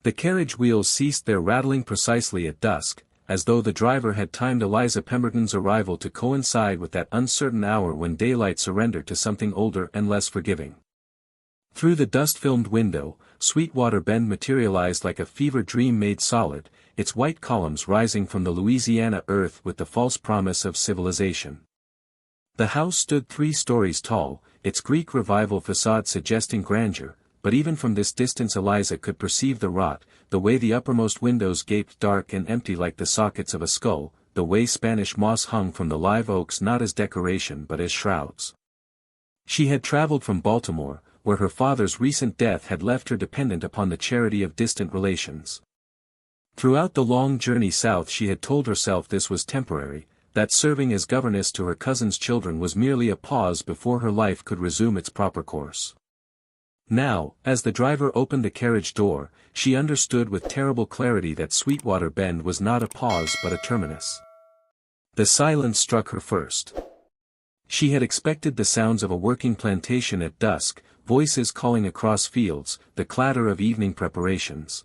The carriage wheels ceased their rattling precisely at dusk, as though the driver had timed Eliza Pemberton's arrival to coincide with that uncertain hour when daylight surrendered to something older and less forgiving. Through the dust-filmed window, Sweetwater Bend materialized like a fever dream made solid, its white columns rising from the Louisiana earth with the false promise of civilization. The house stood 3 stories tall, its Greek Revival facade suggesting grandeur, but even from this distance Eliza could perceive the rot, the way the uppermost windows gaped dark and empty like the sockets of a skull, the way Spanish moss hung from the live oaks not as decoration but as shrouds. She had traveled from Baltimore, where her father's recent death had left her dependent upon the charity of distant relations. Throughout the long journey south she had told herself this was temporary, that serving as governess to her cousin's children was merely a pause before her life could resume its proper course. Now, as the driver opened the carriage door, she understood with terrible clarity that Sweetwater Bend was not a pause but a terminus. The silence struck her first. She had expected the sounds of a working plantation at dusk, voices calling across fields, the clatter of evening preparations.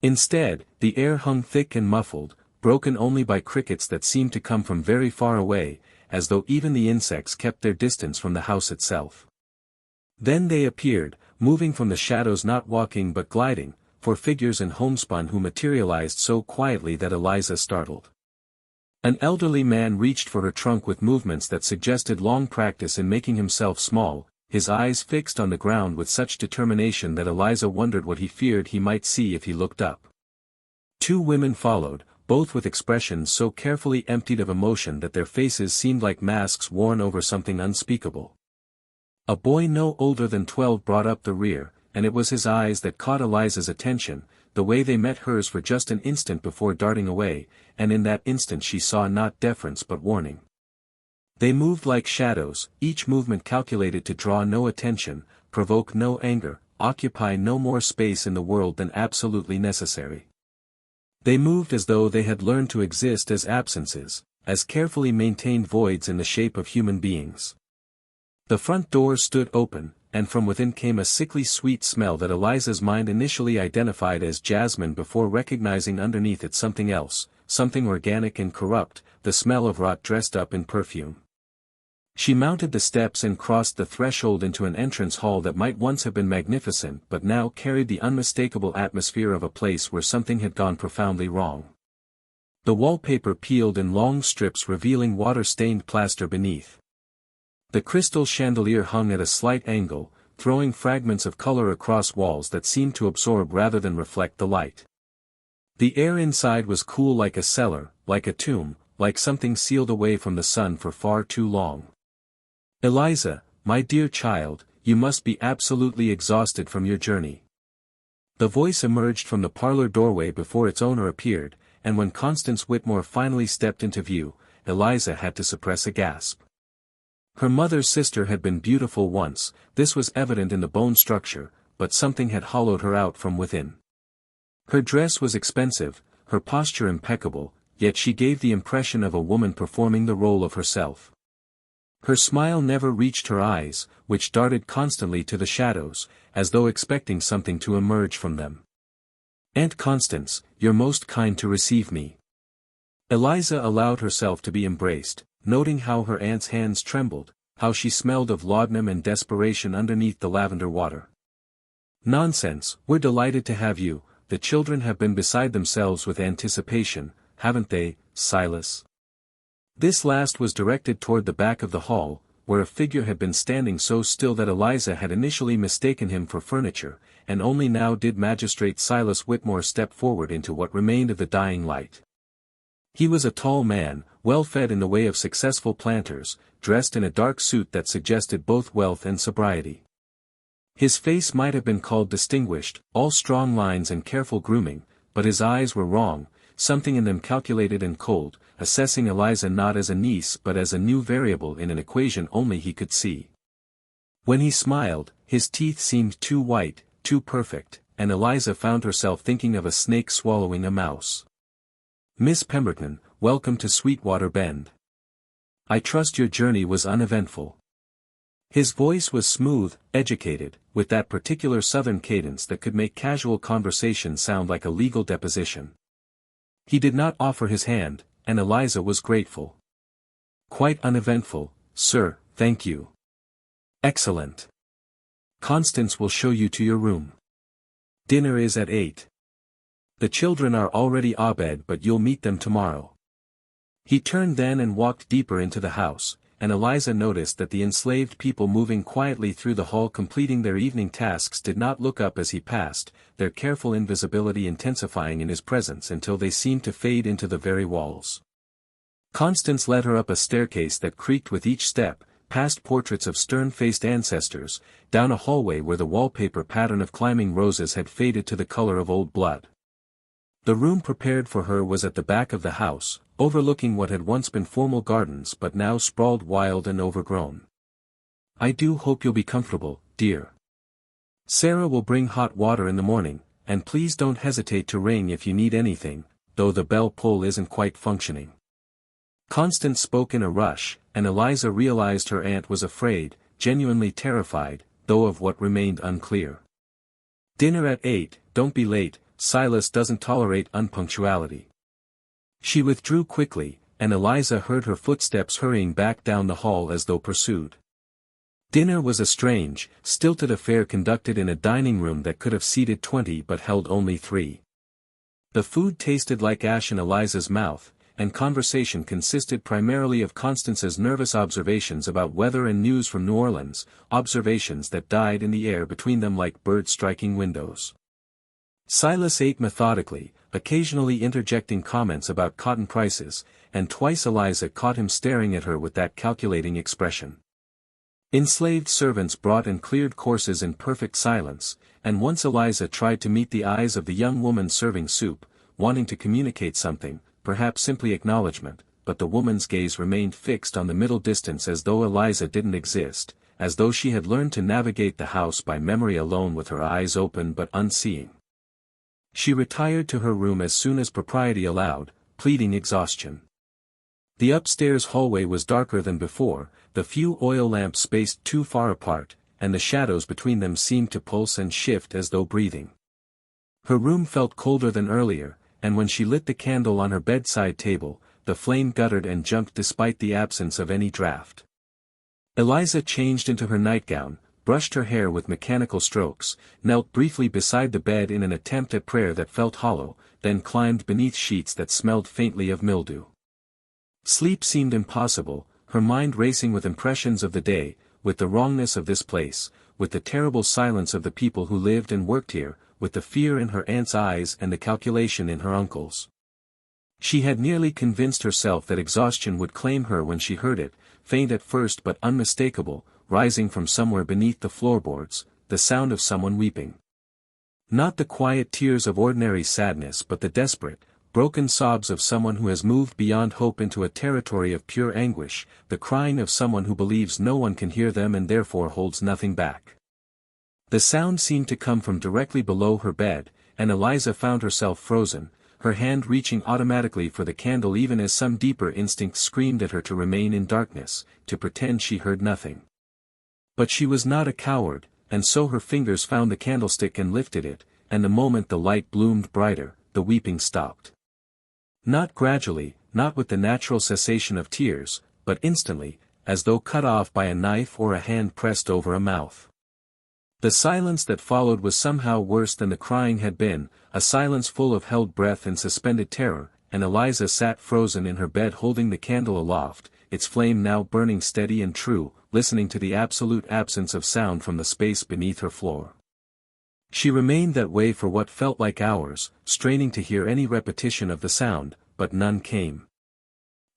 Instead, the air hung thick and muffled, broken only by crickets that seemed to come from very far away, as though even the insects kept their distance from the house itself. Then they appeared, moving from the shadows, not walking but gliding, for figures in homespun who materialized so quietly that Eliza startled. An elderly man reached for her trunk with movements that suggested long practice in making himself small, his eyes fixed on the ground with such determination that Eliza wondered what he feared he might see if he looked up. 2 women followed, both with expressions so carefully emptied of emotion that their faces seemed like masks worn over something unspeakable. A boy no older than 12 brought up the rear, and it was his eyes that caught Eliza's attention, the way they met hers for just an instant before darting away, and in that instant she saw not deference but warning. They moved like shadows, each movement calculated to draw no attention, provoke no anger, occupy no more space in the world than absolutely necessary. They moved as though they had learned to exist as absences, as carefully maintained voids in the shape of human beings. The front door stood open, and from within came a sickly sweet smell that Eliza's mind initially identified as jasmine before recognizing underneath it something else, something organic and corrupt, the smell of rot dressed up in perfume. She mounted the steps and crossed the threshold into an entrance hall that might once have been magnificent but now carried the unmistakable atmosphere of a place where something had gone profoundly wrong. The wallpaper peeled in long strips revealing water-stained plaster beneath. The crystal chandelier hung at a slight angle, throwing fragments of color across walls that seemed to absorb rather than reflect the light. The air inside was cool like a cellar, like a tomb, like something sealed away from the sun for far too long. "Eliza, my dear child, you must be absolutely exhausted from your journey." The voice emerged from the parlor doorway before its owner appeared, and when Constance Whitmore finally stepped into view, Eliza had to suppress a gasp. Her mother's sister had been beautiful once, this was evident in the bone structure, but something had hollowed her out from within. Her dress was expensive, her posture impeccable, yet she gave the impression of a woman performing the role of herself. Her smile never reached her eyes, which darted constantly to the shadows, as though expecting something to emerge from them. "Aunt Constance, you're most kind to receive me." Eliza allowed herself to be embraced, noting how her aunt's hands trembled, how she smelled of laudanum and desperation underneath the lavender water. "Nonsense, we're delighted to have you, the children have been beside themselves with anticipation, haven't they, Silas?" This last was directed toward the back of the hall, where a figure had been standing so still that Eliza had initially mistaken him for furniture, and only now did Magistrate Silas Whitmore step forward into what remained of the dying light. He was a tall man, well-fed in the way of successful planters, dressed in a dark suit that suggested both wealth and sobriety. His face might have been called distinguished, all strong lines and careful grooming, but his eyes were wrong, something in them calculated and cold, assessing Eliza not as a niece but as a new variable in an equation only he could see. When he smiled, his teeth seemed too white, too perfect, and Eliza found herself thinking of a snake swallowing a mouse. "Miss Pemberton, welcome to Sweetwater Bend. I trust your journey was uneventful." His voice was smooth, educated, with that particular southern cadence that could make casual conversation sound like a legal deposition. He did not offer his hand, and Eliza was grateful. "Quite uneventful, sir, thank you." "Excellent. Constance will show you to your room. Dinner is at 8. The children are already abed, but you'll meet them tomorrow." He turned then and walked deeper into the house, and Eliza noticed that the enslaved people moving quietly through the hall completing their evening tasks did not look up as he passed, their careful invisibility intensifying in his presence until they seemed to fade into the very walls. Constance led her up a staircase that creaked with each step, past portraits of stern-faced ancestors, down a hallway where the wallpaper pattern of climbing roses had faded to the color of old blood. The room prepared for her was at the back of the house, overlooking what had once been formal gardens but now sprawled wild and overgrown. "I do hope you'll be comfortable, dear. Sarah will bring hot water in the morning, and please don't hesitate to ring if you need anything, though the bell pull isn't quite functioning." Constance spoke in a rush, and Eliza realized her aunt was afraid, genuinely terrified, though of what remained unclear. "Dinner at 8, don't be late, Silas doesn't tolerate unpunctuality." She withdrew quickly, and Eliza heard her footsteps hurrying back down the hall as though pursued. Dinner was a strange, stilted affair conducted in a dining room that could have seated 20 but held only 3. The food tasted like ash in Eliza's mouth, and conversation consisted primarily of Constance's nervous observations about weather and news from New Orleans, observations that died in the air between them like birds striking windows. Silas ate methodically, occasionally interjecting comments about cotton prices, and twice Eliza caught him staring at her with that calculating expression. Enslaved servants brought and cleared courses in perfect silence, and once Eliza tried to meet the eyes of the young woman serving soup, wanting to communicate something, perhaps simply acknowledgement, but the woman's gaze remained fixed on the middle distance as though Eliza didn't exist, as though she had learned to navigate the house by memory alone with her eyes open but unseeing. She retired to her room as soon as propriety allowed, pleading exhaustion. The upstairs hallway was darker than before, the few oil lamps spaced too far apart, and the shadows between them seemed to pulse and shift as though breathing. Her room felt colder than earlier, and when she lit the candle on her bedside table, the flame guttered and jumped despite the absence of any draft. Eliza changed into her nightgown, brushed her hair with mechanical strokes, knelt briefly beside the bed in an attempt at prayer that felt hollow, then climbed beneath sheets that smelled faintly of mildew. Sleep seemed impossible, her mind racing with impressions of the day, with the wrongness of this place, with the terrible silence of the people who lived and worked here, with the fear in her aunt's eyes and the calculation in her uncle's. She had nearly convinced herself that exhaustion would claim her when she heard it, faint at first but unmistakable, rising from somewhere beneath the floorboards, the sound of someone weeping. Not the quiet tears of ordinary sadness but the desperate, broken sobs of someone who has moved beyond hope into a territory of pure anguish, the crying of someone who believes no one can hear them and therefore holds nothing back. The sound seemed to come from directly below her bed, and Eliza found herself frozen, her hand reaching automatically for the candle even as some deeper instinct screamed at her to remain in darkness, to pretend she heard nothing. But she was not a coward, and so her fingers found the candlestick and lifted it, and the moment the light bloomed brighter, the weeping stopped. Not gradually, not with the natural cessation of tears, but instantly, as though cut off by a knife or a hand pressed over a mouth. The silence that followed was somehow worse than the crying had been, a silence full of held breath and suspended terror, and Eliza sat frozen in her bed holding the candle aloft, its flame now burning steady and true, listening to the absolute absence of sound from the space beneath her floor. She remained that way for what felt like hours, straining to hear any repetition of the sound, but none came.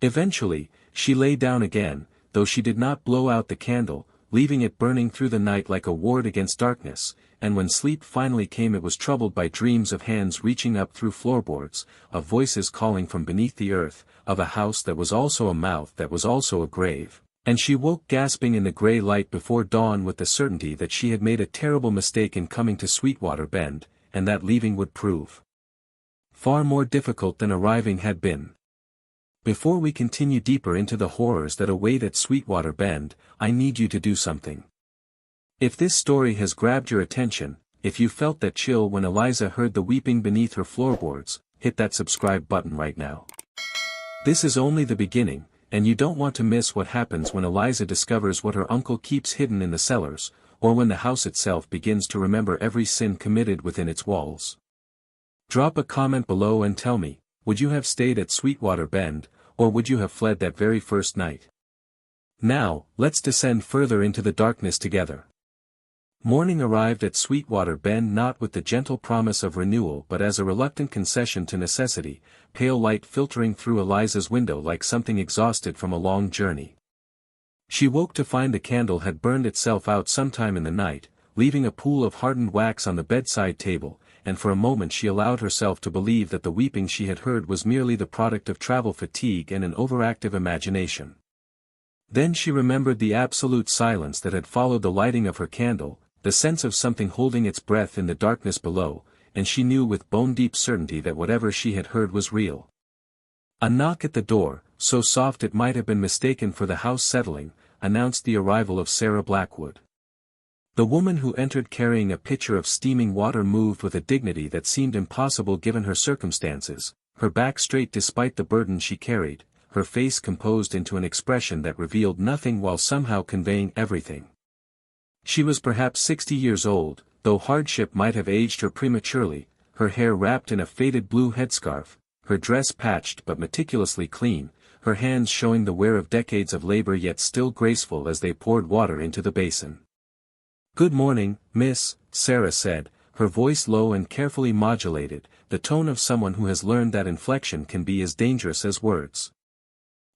Eventually, she lay down again, though she did not blow out the candle, leaving it burning through the night like a ward against darkness, and when sleep finally came it was troubled by dreams of hands reaching up through floorboards, of voices calling from beneath the earth, of a house that was also a mouth that was also a grave, and she woke gasping in the gray light before dawn with the certainty that she had made a terrible mistake in coming to Sweetwater Bend, and that leaving would prove far more difficult than arriving had been. Before we continue deeper into the horrors that await at Sweetwater Bend, I need you to do something. If this story has grabbed your attention, if you felt that chill when Eliza heard the weeping beneath her floorboards, hit that subscribe button right now. This is only the beginning, and you don't want to miss what happens when Eliza discovers what her uncle keeps hidden in the cellars, or when the house itself begins to remember every sin committed within its walls. Drop a comment below and tell me, would you have stayed at Sweetwater Bend, or would you have fled that very first night? Now, let's descend further into the darkness together. Morning arrived at Sweetwater Bend not with the gentle promise of renewal but as a reluctant concession to necessity, pale light filtering through Eliza's window like something exhausted from a long journey. She woke to find the candle had burned itself out sometime in the night, leaving a pool of hardened wax on the bedside table, and for a moment she allowed herself to believe that the weeping she had heard was merely the product of travel fatigue and an overactive imagination. Then she remembered the absolute silence that had followed the lighting of her candle, the sense of something holding its breath in the darkness below, and she knew with bone-deep certainty that whatever she had heard was real. A knock at the door, so soft it might have been mistaken for the house settling, announced the arrival of Sarah Blackwood. The woman who entered carrying a pitcher of steaming water moved with a dignity that seemed impossible given her circumstances, her back straight despite the burden she carried, her face composed into an expression that revealed nothing while somehow conveying everything. She was perhaps 60 years old, though hardship might have aged her prematurely, her hair wrapped in a faded blue headscarf, her dress patched but meticulously clean, her hands showing the wear of decades of labor yet still graceful as they poured water into the basin. "Good morning, miss," Sarah said, her voice low and carefully modulated, the tone of someone who has learned that inflection can be as dangerous as words.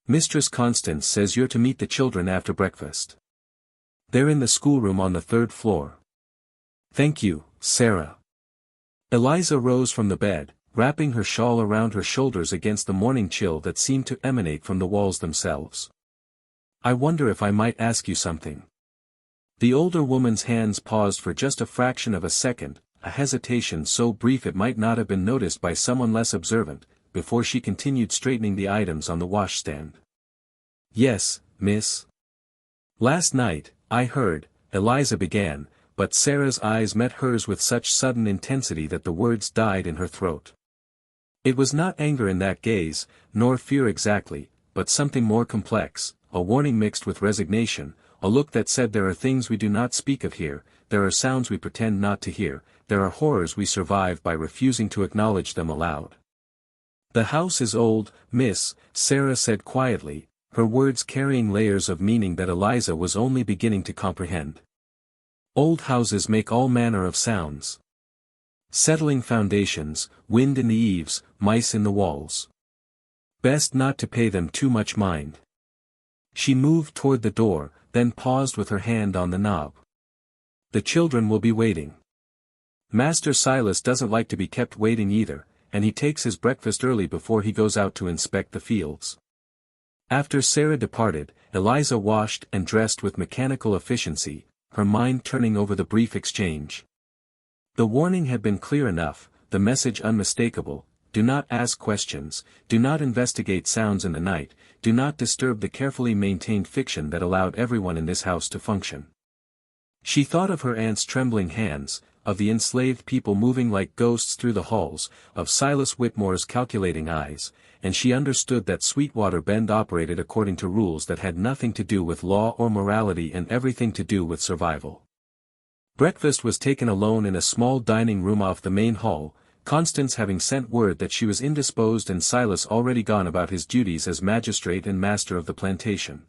"Mistress Constance says you're to meet the children after breakfast. They're in the schoolroom on the 3rd floor." "Thank you, Sarah." Eliza rose from the bed, wrapping her shawl around her shoulders against the morning chill that seemed to emanate from the walls themselves. "I wonder if I might ask you something." The older woman's hands paused for just a fraction of a second, a hesitation so brief it might not have been noticed by someone less observant, before she continued straightening the items on the washstand. "Yes, miss. Last night, I heard," Eliza began, but Sarah's eyes met hers with such sudden intensity that the words died in her throat. It was not anger in that gaze, nor fear exactly, but something more complex, a warning mixed with resignation, a look that said there are things we do not speak of here, there are sounds we pretend not to hear, there are horrors we survive by refusing to acknowledge them aloud. "The house is old, miss," Sarah said quietly, her words carrying layers of meaning that Eliza was only beginning to comprehend. "Old houses make all manner of sounds. Settling foundations, wind in the eaves, mice in the walls. Best not to pay them too much mind." She moved toward the door, then paused with her hand on the knob. "The children will be waiting. Master Silas doesn't like to be kept waiting either, and he takes his breakfast early before he goes out to inspect the fields." After Sarah departed, Eliza washed and dressed with mechanical efficiency, her mind turning over the brief exchange. The warning had been clear enough, the message unmistakable: do not ask questions, do not investigate sounds in the night, do not disturb the carefully maintained fiction that allowed everyone in this house to function. She thought of her aunt's trembling hands, of the enslaved people moving like ghosts through the halls, of Silas Whitmore's calculating eyes, and she understood that Sweetwater Bend operated according to rules that had nothing to do with law or morality and everything to do with survival. Breakfast was taken alone in a small dining room off the main hall, Constance having sent word that she was indisposed and Silas already gone about his duties as magistrate and master of the plantation.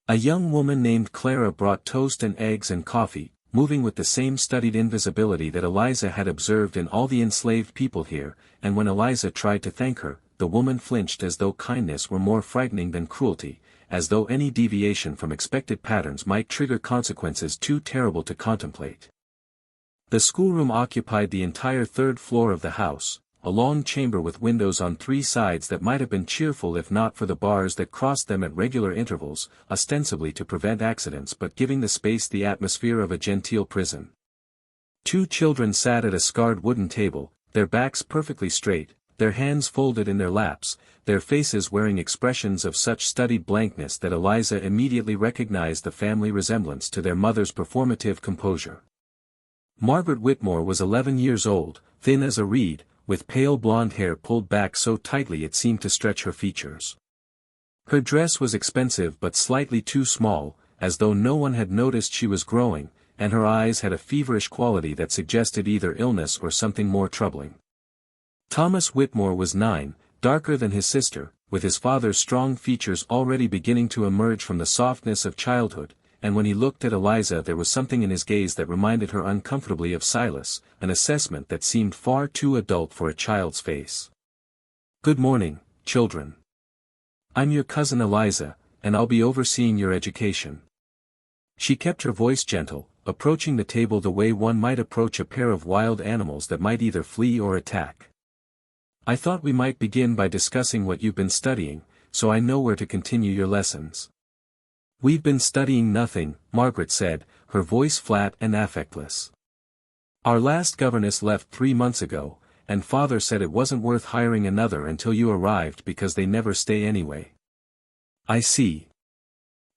A young woman named Clara brought toast and eggs and coffee, moving with the same studied invisibility that Eliza had observed in all the enslaved people here, and when Eliza tried to thank her, the woman flinched as though kindness were more frightening than cruelty, as though any deviation from expected patterns might trigger consequences too terrible to contemplate. The schoolroom occupied the entire 3rd floor of the house, a long chamber with windows on 3 sides that might have been cheerful if not for the bars that crossed them at regular intervals, ostensibly to prevent accidents but giving the space the atmosphere of a genteel prison. 2 children sat at a scarred wooden table, their backs perfectly straight, their hands folded in their laps, their faces wearing expressions of such studied blankness that Eliza immediately recognized the family resemblance to their mother's performative composure. Margaret Whitmore was 11 years old, thin as a reed, with pale blonde hair pulled back so tightly it seemed to stretch her features. Her dress was expensive but slightly too small, as though no one had noticed she was growing, and her eyes had a feverish quality that suggested either illness or something more troubling. Thomas Whitmore was 9, darker than his sister, with his father's strong features already beginning to emerge from the softness of childhood, and when he looked at Eliza there was something in his gaze that reminded her uncomfortably of Silas, an assessment that seemed far too adult for a child's face. "Good morning, children. I'm your cousin Eliza, and I'll be overseeing your education." She kept her voice gentle, approaching the table the way one might approach a pair of wild animals that might either flee or attack. "I thought we might begin by discussing what you've been studying, so I know where to continue your lessons." "We've been studying nothing," Margaret said, her voice flat and affectless. "Our last governess left 3 months ago, and Father said it wasn't worth hiring another until you arrived because they never stay anyway." "I see.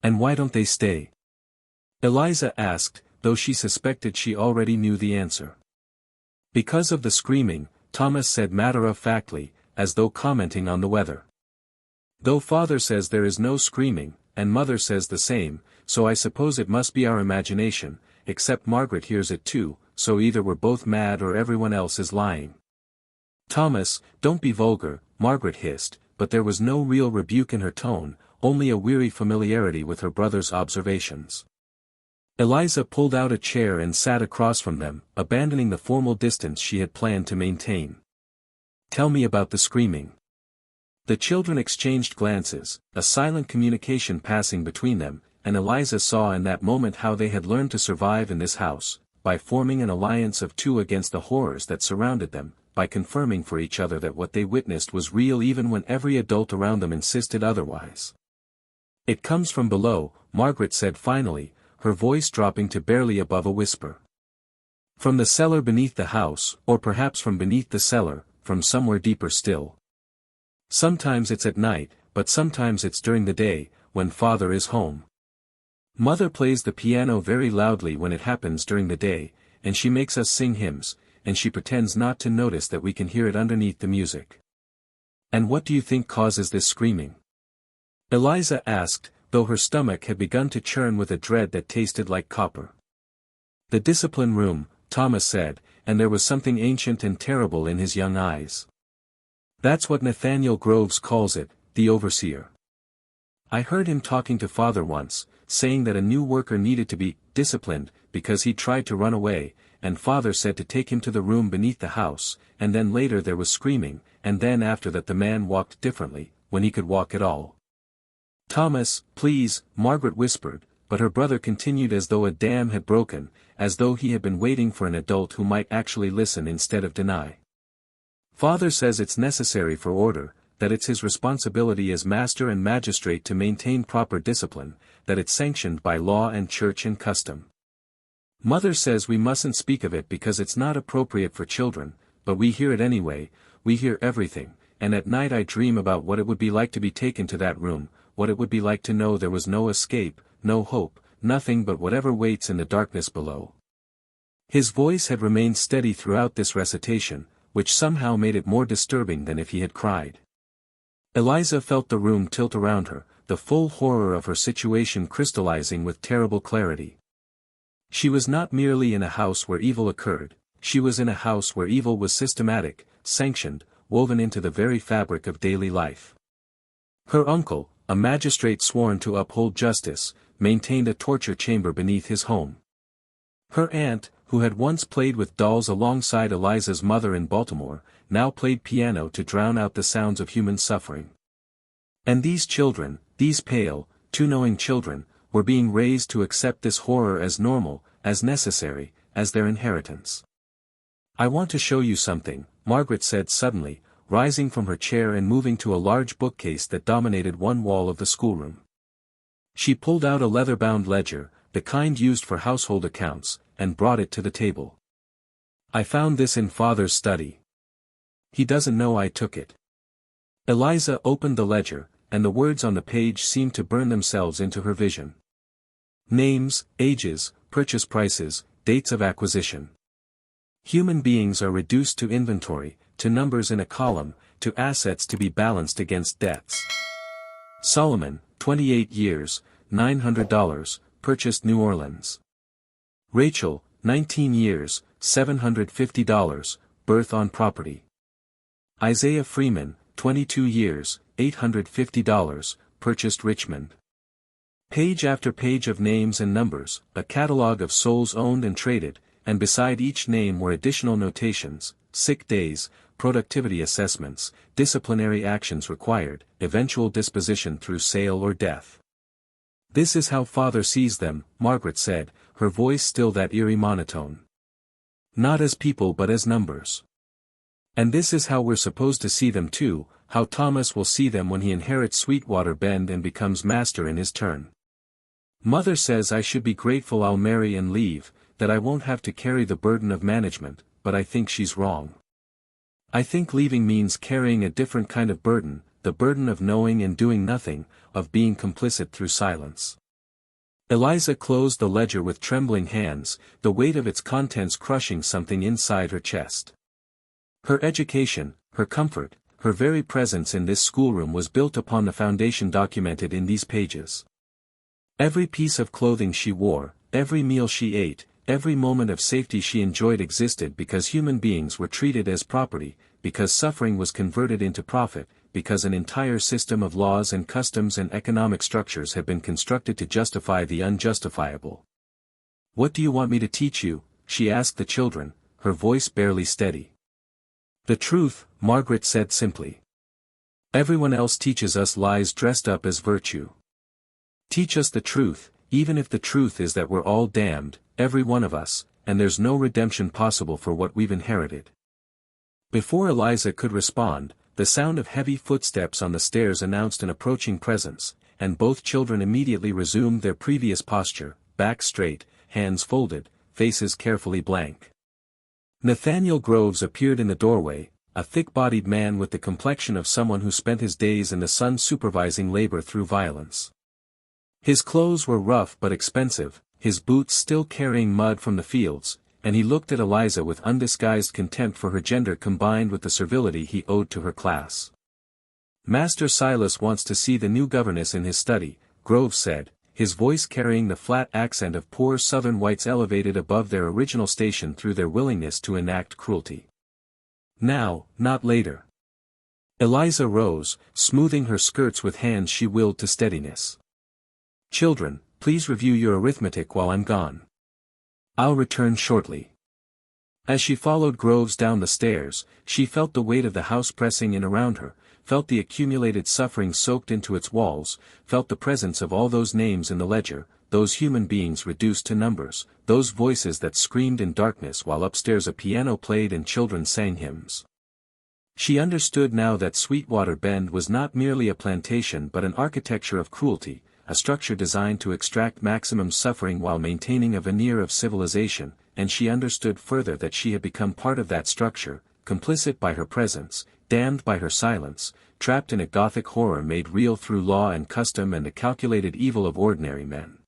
And why don't they stay?" Eliza asked, though she suspected she already knew the answer. "Because of the screaming," Thomas said matter-of-factly, as though commenting on the weather. "Though Father says there is no screaming, and Mother says the same, so I suppose it must be our imagination, except Margaret hears it too, so either we're both mad or everyone else is lying." "Thomas, don't be vulgar," Margaret hissed, but there was no real rebuke in her tone, only a weary familiarity with her brother's observations. Eliza pulled out a chair and sat across from them, abandoning the formal distance she had planned to maintain. "Tell me about the screaming." The children exchanged glances, a silent communication passing between them, and Eliza saw in that moment how they had learned to survive in this house, by forming an alliance of two against the horrors that surrounded them, by confirming for each other that what they witnessed was real even when every adult around them insisted otherwise. "It comes from below," Margaret said finally, her voice dropping to barely above a whisper. "From the cellar beneath the house, or perhaps from beneath the cellar, from somewhere deeper still. Sometimes it's at night, but sometimes it's during the day, when Father is home. Mother plays the piano very loudly when it happens during the day, and she makes us sing hymns, and she pretends not to notice that we can hear it underneath the music." "And what do you think causes this screaming?" Eliza asked, though her stomach had begun to churn with a dread that tasted like copper. "The discipline room," Thomas said, and there was something ancient and terrible in his young eyes. "That's what Nathaniel Groves calls it, the overseer. I heard him talking to Father once, saying that a new worker needed to be disciplined because he tried to run away, and Father said to take him to the room beneath the house, and then later there was screaming, and then after that the man walked differently, when he could walk at all." "Thomas, please," Margaret whispered, but her brother continued as though a dam had broken, as though he had been waiting for an adult who might actually listen instead of deny. "Father says it's necessary for order, that it's his responsibility as master and magistrate to maintain proper discipline, that it's sanctioned by law and church and custom. Mother says we mustn't speak of it because it's not appropriate for children, but we hear it anyway, we hear everything, and at night I dream about what it would be like to be taken to that room, what it would be like to know there was no escape, no hope, nothing but whatever waits in the darkness below." His voice had remained steady throughout this recitation, which somehow made it more disturbing than if he had cried. Eliza felt the room tilt around her, the full horror of her situation crystallizing with terrible clarity. She was not merely in a house where evil occurred, she was in a house where evil was systematic, sanctioned, woven into the very fabric of daily life. Her uncle, a magistrate sworn to uphold justice, maintained a torture chamber beneath his home. Her aunt, who had once played with dolls alongside Eliza's mother in Baltimore, now played piano to drown out the sounds of human suffering. And these children, these pale, too knowing children, were being raised to accept this horror as normal, as necessary, as their inheritance. "I want to show you something," Margaret said suddenly, rising from her chair and moving to a large bookcase that dominated one wall of the schoolroom. She pulled out a leather-bound ledger, the kind used for household accounts, and brought it to the table. "I found this in Father's study. He doesn't know I took it." Eliza opened the ledger, and the words on the page seemed to burn themselves into her vision. Names, ages, purchase prices, dates of acquisition. Human beings are reduced to inventory, to numbers in a column, to assets to be balanced against debts. Solomon, 28 years, $900, purchased New Orleans. Rachel, 19 years, $750, birth on property. Isaiah Freeman, 22 years, $850, purchased Richmond. Page after page of names and numbers, a catalog of souls owned and traded, and beside each name were additional notations, sick days, productivity assessments, disciplinary actions required, eventual disposition through sale or death. This is how Father sees them, Margaret said, her voice still that eerie monotone. Not as people but as numbers. And this is how we're supposed to see them too, how Thomas will see them when he inherits Sweetwater Bend and becomes master in his turn. Mother says I should be grateful I'll marry and leave, that I won't have to carry the burden of management, but I think she's wrong. I think leaving means carrying a different kind of burden, the burden of knowing and doing nothing, of being complicit through silence. Eliza closed the ledger with trembling hands, the weight of its contents crushing something inside her chest. Her education, her comfort, her very presence in this schoolroom was built upon the foundation documented in these pages. Every piece of clothing she wore, every meal she ate, every moment of safety she enjoyed existed because human beings were treated as property, because suffering was converted into profit, because an entire system of laws and customs and economic structures had been constructed to justify the unjustifiable. "What do you want me to teach you?" she asked the children, her voice barely steady. "The truth," Margaret said simply. "Everyone else teaches us lies dressed up as virtue. Teach us the truth, even if the truth is that we're all damned, every one of us, and there's no redemption possible for what we've inherited." Before Eliza could respond, the sound of heavy footsteps on the stairs announced an approaching presence, and both children immediately resumed their previous posture, back straight, hands folded, faces carefully blank. Nathaniel Groves appeared in the doorway, a thick-bodied man with the complexion of someone who spent his days in the sun supervising labor through violence. His clothes were rough but expensive, his boots still carrying mud from the fields, and he looked at Eliza with undisguised contempt for her gender combined with the servility he owed to her class. "Master Silas wants to see the new governess in his study," Groves said, his voice carrying the flat accent of poor southern whites elevated above their original station through their willingness to enact cruelty. "Now, not later." Eliza rose, smoothing her skirts with hands she willed to steadiness. "Children, please review your arithmetic while I'm gone. I'll return shortly." As she followed Groves down the stairs, she felt the weight of the house pressing in around her, felt the accumulated suffering soaked into its walls, felt the presence of all those names in the ledger, those human beings reduced to numbers, those voices that screamed in darkness while upstairs a piano played and children sang hymns. She understood now that Sweetwater Bend was not merely a plantation but an architecture of cruelty, a structure designed to extract maximum suffering while maintaining a veneer of civilization, and she understood further that she had become part of that structure, complicit by her presence, damned by her silence, trapped in a Gothic horror made real through law and custom and the calculated evil of ordinary men.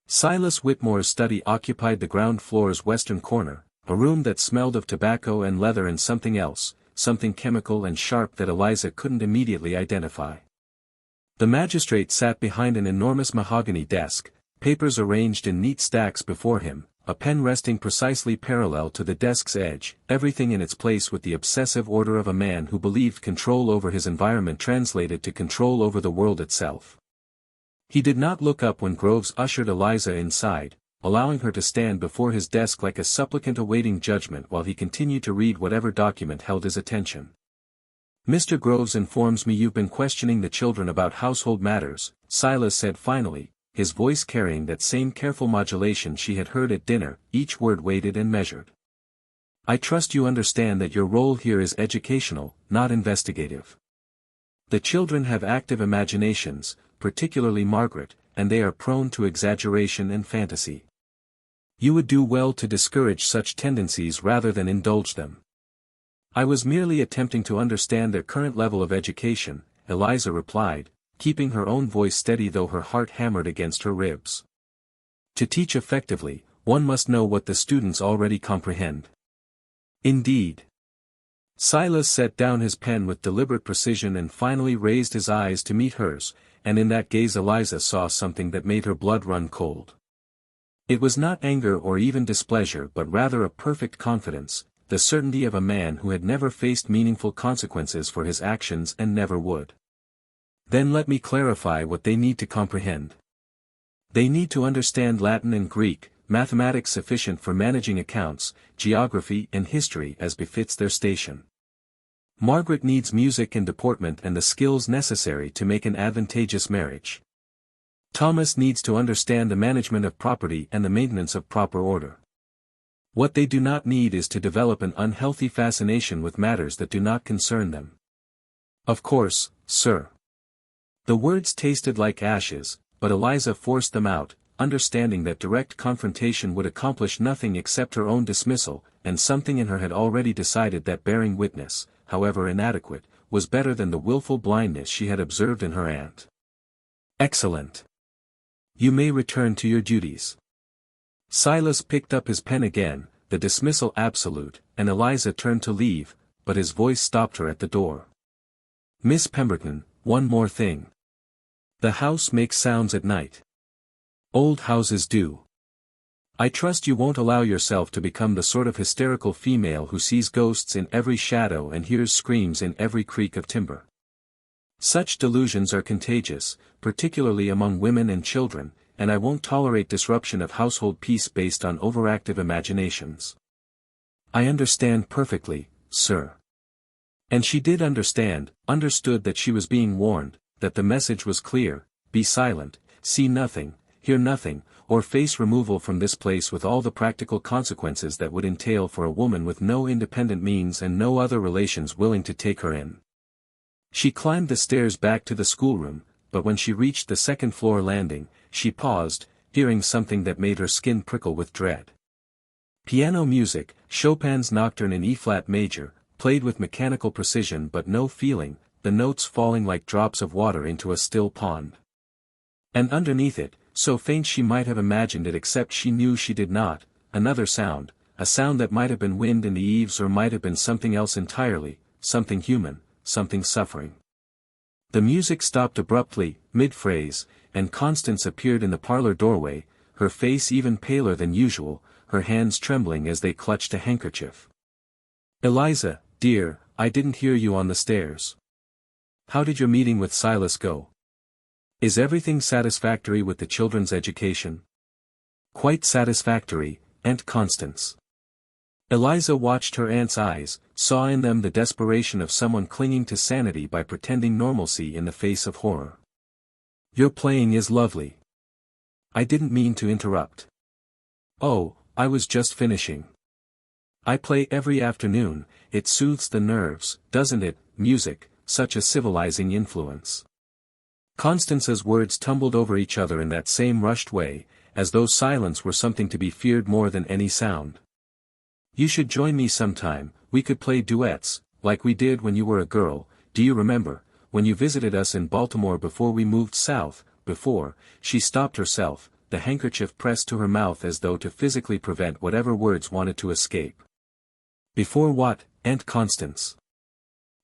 Silas Whitmore's study occupied the ground floor's western corner, a room that smelled of tobacco and leather and something else, something chemical and sharp that Eliza couldn't immediately identify. The magistrate sat behind an enormous mahogany desk, papers arranged in neat stacks before him, a pen resting precisely parallel to the desk's edge, everything in its place with the obsessive order of a man who believed control over his environment translated to control over the world itself. He did not look up when Groves ushered Eliza inside, allowing her to stand before his desk like a supplicant awaiting judgment while he continued to read whatever document held his attention. "Mr. Groves informs me you've been questioning the children about household matters," Silas said finally, his voice carrying that same careful modulation she had heard at dinner, each word weighted and measured. "I trust you understand that your role here is educational, not investigative. The children have active imaginations, particularly Margaret, and they are prone to exaggeration and fantasy. You would do well to discourage such tendencies rather than indulge them. I was merely attempting to understand their current level of education, Eliza replied, keeping her own voice steady though her heart hammered against her ribs. To teach effectively, one must know what the students already comprehend. Indeed. Silas set down his pen with deliberate precision and finally raised his eyes to meet hers, and in that gaze Eliza saw something that made her blood run cold. It was not anger or even displeasure but rather a perfect confidence, the certainty of a man who had never faced meaningful consequences for his actions and never would. Then let me clarify what they need to comprehend. They need to understand Latin and Greek, mathematics sufficient for managing accounts, geography and history as befits their station. Margaret needs music and deportment and the skills necessary to make an advantageous marriage. Thomas needs to understand the management of property and the maintenance of proper order. What they do not need is to develop an unhealthy fascination with matters that do not concern them. Of course, sir. The words tasted like ashes, but Eliza forced them out, understanding that direct confrontation would accomplish nothing except her own dismissal, and something in her had already decided that bearing witness, however inadequate, was better than the willful blindness she had observed in her aunt. Excellent. You may return to your duties. Silas picked up his pen again, the dismissal absolute, and Eliza turned to leave, but his voice stopped her at the door. Miss Pemberton, one more thing. The house makes sounds at night. Old houses do. I trust you won't allow yourself to become the sort of hysterical female who sees ghosts in every shadow and hears screams in every creak of timber. Such delusions are contagious, particularly among women and children, and I won't tolerate disruption of household peace based on overactive imaginations. I understand perfectly, sir. And she did understood that she was being warned, that the message was clear: be silent, see nothing, hear nothing, or face removal from this place with all the practical consequences that would entail for a woman with no independent means and no other relations willing to take her in. She climbed the stairs back to the schoolroom, but when she reached the second-floor landing, she paused, hearing something that made her skin prickle with dread. Piano music, Chopin's Nocturne in E-flat major, played with mechanical precision but no feeling, the notes falling like drops of water into a still pond. And underneath it, so faint she might have imagined it except she knew she did not, another sound, a sound that might have been wind in the eaves or might have been something else entirely, something human, something suffering. The music stopped abruptly, mid-phrase, and Constance appeared in the parlor doorway, her face even paler than usual, her hands trembling as they clutched a handkerchief. Eliza, dear, I didn't hear you on the stairs. How did your meeting with Silas go? Is everything satisfactory with the children's education? Quite satisfactory, Aunt Constance. Eliza watched her aunt's eyes, saw in them the desperation of someone clinging to sanity by pretending normalcy in the face of horror. Your playing is lovely. I didn't mean to interrupt. Oh, I was just finishing. I play every afternoon, it soothes the nerves, doesn't it, music, such a civilizing influence. Constance's words tumbled over each other in that same rushed way, as though silence were something to be feared more than any sound. You should join me sometime, we could play duets, like we did when you were a girl, do you remember, when you visited us in Baltimore before we moved south, she stopped herself, the handkerchief pressed to her mouth as though to physically prevent whatever words wanted to escape. Before what, Aunt Constance?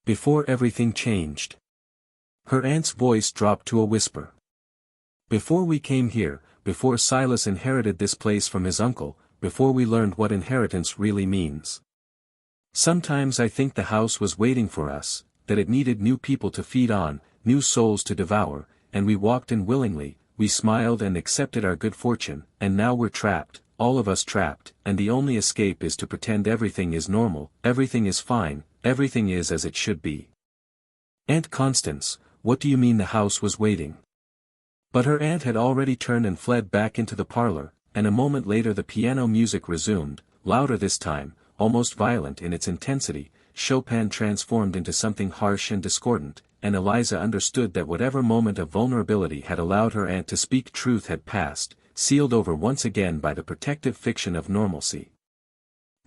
Before everything changed. Her aunt's voice dropped to a whisper. Before we came here, before Silas inherited this place from his uncle, before we learned what inheritance really means. Sometimes I think the house was waiting for us, that it needed new people to feed on, new souls to devour, and we walked in willingly, we smiled and accepted our good fortune, and now we're trapped, all of us trapped, and the only escape is to pretend everything is normal, everything is fine, everything is as it should be. Aunt Constance, what do you mean the house was waiting? But her aunt had already turned and fled back into the parlor, and a moment later the piano music resumed, louder this time, almost violent in its intensity. Chopin transformed into something harsh and discordant, and Eliza understood that whatever moment of vulnerability had allowed her aunt to speak truth had passed, sealed over once again by the protective fiction of normalcy.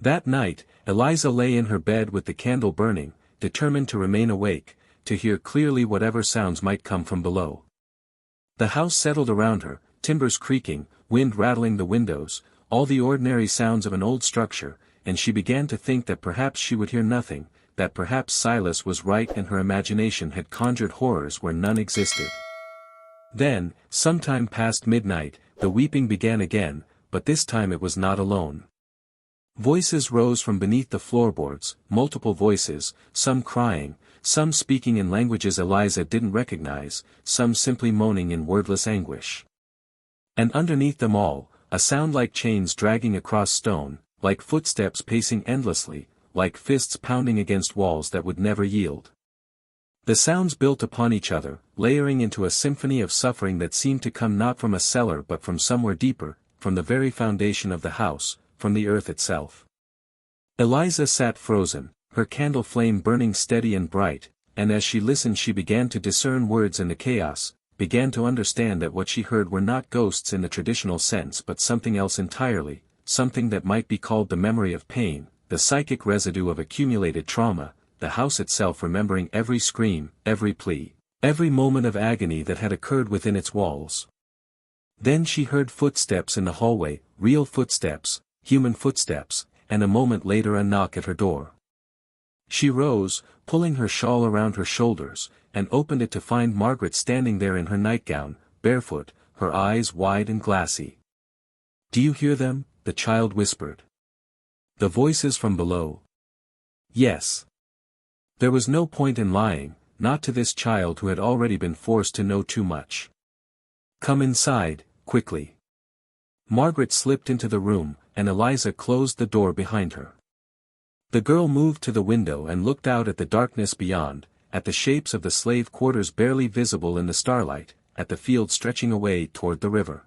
That night, Eliza lay in her bed with the candle burning, determined to remain awake, to hear clearly whatever sounds might come from below. The house settled around her, timbers creaking, wind rattling the windows, all the ordinary sounds of an old structure, and she began to think that perhaps she would hear nothing, that perhaps Silas was right and her imagination had conjured horrors where none existed. Then, sometime past midnight, the weeping began again, but this time it was not alone. Voices rose from beneath the floorboards, multiple voices, some crying, some speaking in languages Eliza didn't recognize, some simply moaning in wordless anguish. And underneath them all, a sound like chains dragging across stone, like footsteps pacing endlessly, like fists pounding against walls that would never yield. The sounds built upon each other, layering into a symphony of suffering that seemed to come not from a cellar but from somewhere deeper, from the very foundation of the house, from the earth itself. Eliza sat frozen, her candle flame burning steady and bright, and as she listened she began to discern words in the chaos, began to understand that what she heard were not ghosts in the traditional sense but something else entirely, something that might be called the memory of pain, the psychic residue of accumulated trauma, the house itself remembering every scream, every plea, every moment of agony that had occurred within its walls. Then she heard footsteps in the hallway, real footsteps, human footsteps, and a moment later a knock at her door. She rose, pulling her shawl around her shoulders, and opened it to find Margaret standing there in her nightgown, barefoot, her eyes wide and glassy. "Do you hear them?" the child whispered. "The voices from below?" "Yes." There was no point in lying, not to this child who had already been forced to know too much. "Come inside, quickly." Margaret slipped into the room, and Eliza closed the door behind her. The girl moved to the window and looked out at the darkness beyond, at the shapes of the slave quarters barely visible in the starlight, at the field stretching away toward the river.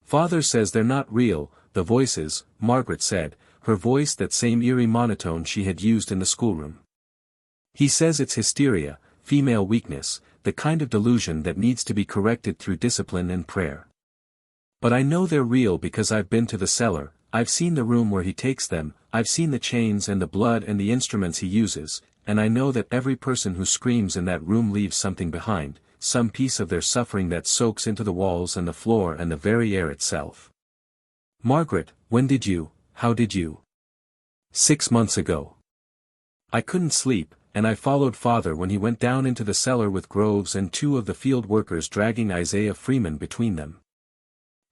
"Father says they're not real, the voices," Margaret said, her voice that same eerie monotone she had used in the schoolroom. "He says it's hysteria, female weakness, the kind of delusion that needs to be corrected through discipline and prayer. But I know they're real because I've been to the cellar, I've seen the room where he takes them, I've seen the chains and the blood and the instruments he uses, and I know that every person who screams in that room leaves something behind, some piece of their suffering that soaks into the walls and the floor and the very air itself." "Margaret, how did you?" "6 months ago. I couldn't sleep, and I followed father when he went down into the cellar with Groves and 2 of the field workers dragging Isaiah Freeman between them.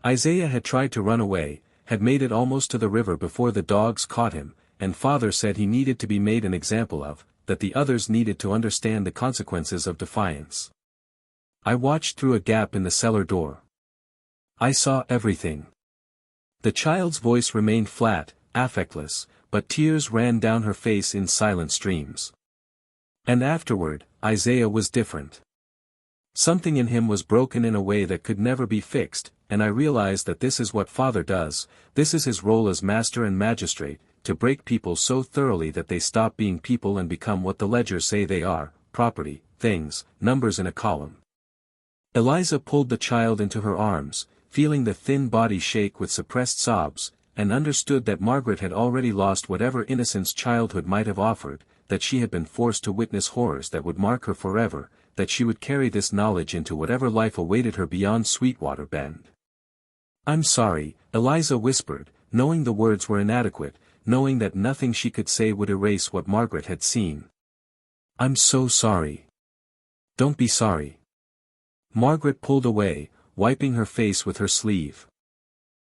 Isaiah had tried to run away, had made it almost to the river before the dogs caught him, and father said he needed to be made an example of, that the others needed to understand the consequences of defiance. I watched through a gap in the cellar door. I saw everything." The child's voice remained flat, affectless, but tears ran down her face in silent streams. "And afterward, Isaiah was different. Something in him was broken in a way that could never be fixed, and I realized that this is what Father does, this is his role as master and magistrate, to break people so thoroughly that they stop being people and become what the ledgers say they are, property, things, numbers in a column." Eliza pulled the child into her arms, feeling the thin body shake with suppressed sobs, and understood that Margaret had already lost whatever innocence childhood might have offered, that she had been forced to witness horrors that would mark her forever, that she would carry this knowledge into whatever life awaited her beyond Sweetwater Bend. "I'm sorry," Eliza whispered, knowing the words were inadequate, knowing that nothing she could say would erase what Margaret had seen. "I'm so sorry." "Don't be sorry." Margaret pulled away, wiping her face with her sleeve.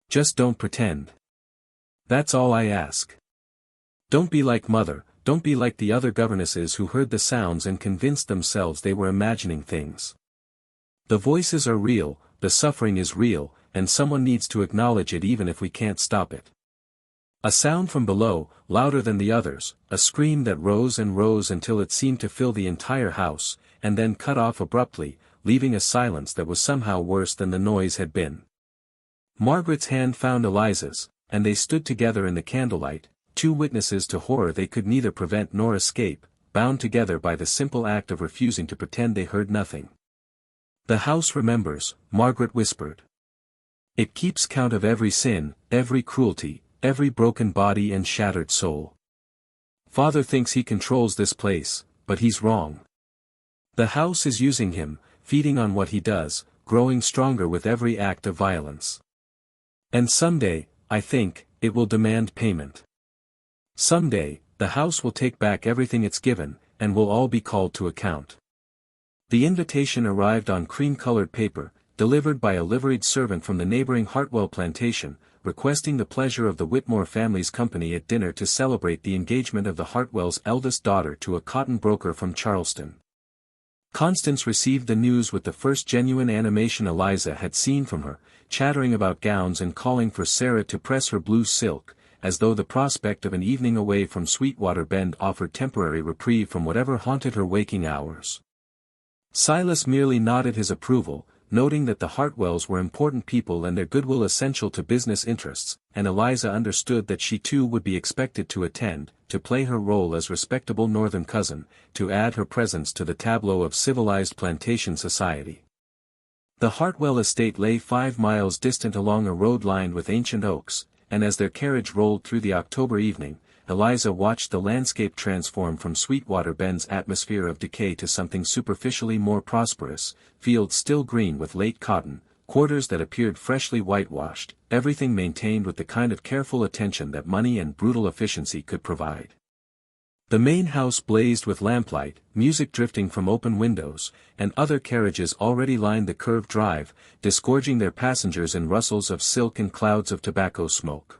"Just don't pretend. That's all I ask. Don't be like Mother, don't be like the other governesses who heard the sounds and convinced themselves they were imagining things. The voices are real, the suffering is real, and someone needs to acknowledge it even if we can't stop it." A sound from below, louder than the others, a scream that rose and rose until it seemed to fill the entire house, and then cut off abruptly, leaving a silence that was somehow worse than the noise had been. Margaret's hand found Eliza's, and they stood together in the candlelight, 2 witnesses to horror they could neither prevent nor escape, bound together by the simple act of refusing to pretend they heard nothing. "The house remembers," Margaret whispered. "It keeps count of every sin, every cruelty, every broken body and shattered soul. Father thinks he controls this place, but he's wrong. The house is using him, feeding on what he does, growing stronger with every act of violence. And someday, I think, it will demand payment. Someday, the house will take back everything it's given, and we'll all be called to account. The invitation arrived on cream-colored paper, delivered by a liveried servant from the neighboring Hartwell Plantation, requesting the pleasure of the Whitmore family's company at dinner to celebrate the engagement of the Hartwells' eldest daughter to a cotton broker from Charleston. Constance received the news with the first genuine animation Eliza had seen from her, chattering about gowns and calling for Sarah to press her blue silk, as though the prospect of an evening away from Sweetwater Bend offered temporary reprieve from whatever haunted her waking hours. Silas merely nodded his approval, noting that the Hartwells were important people and their goodwill essential to business interests, and Eliza understood that she too would be expected to attend, to play her role as respectable northern cousin, to add her presence to the tableau of civilized plantation society. The Hartwell estate lay 5 miles distant along a road lined with ancient oaks, and as their carriage rolled through the October evening, Eliza watched the landscape transform from Sweetwater Bend's atmosphere of decay to something superficially more prosperous, fields still green with late cotton, quarters that appeared freshly whitewashed, everything maintained with the kind of careful attention that money and brutal efficiency could provide. The main house blazed with lamplight, music drifting from open windows, and other carriages already lined the curved drive, disgorging their passengers in rustles of silk and clouds of tobacco smoke.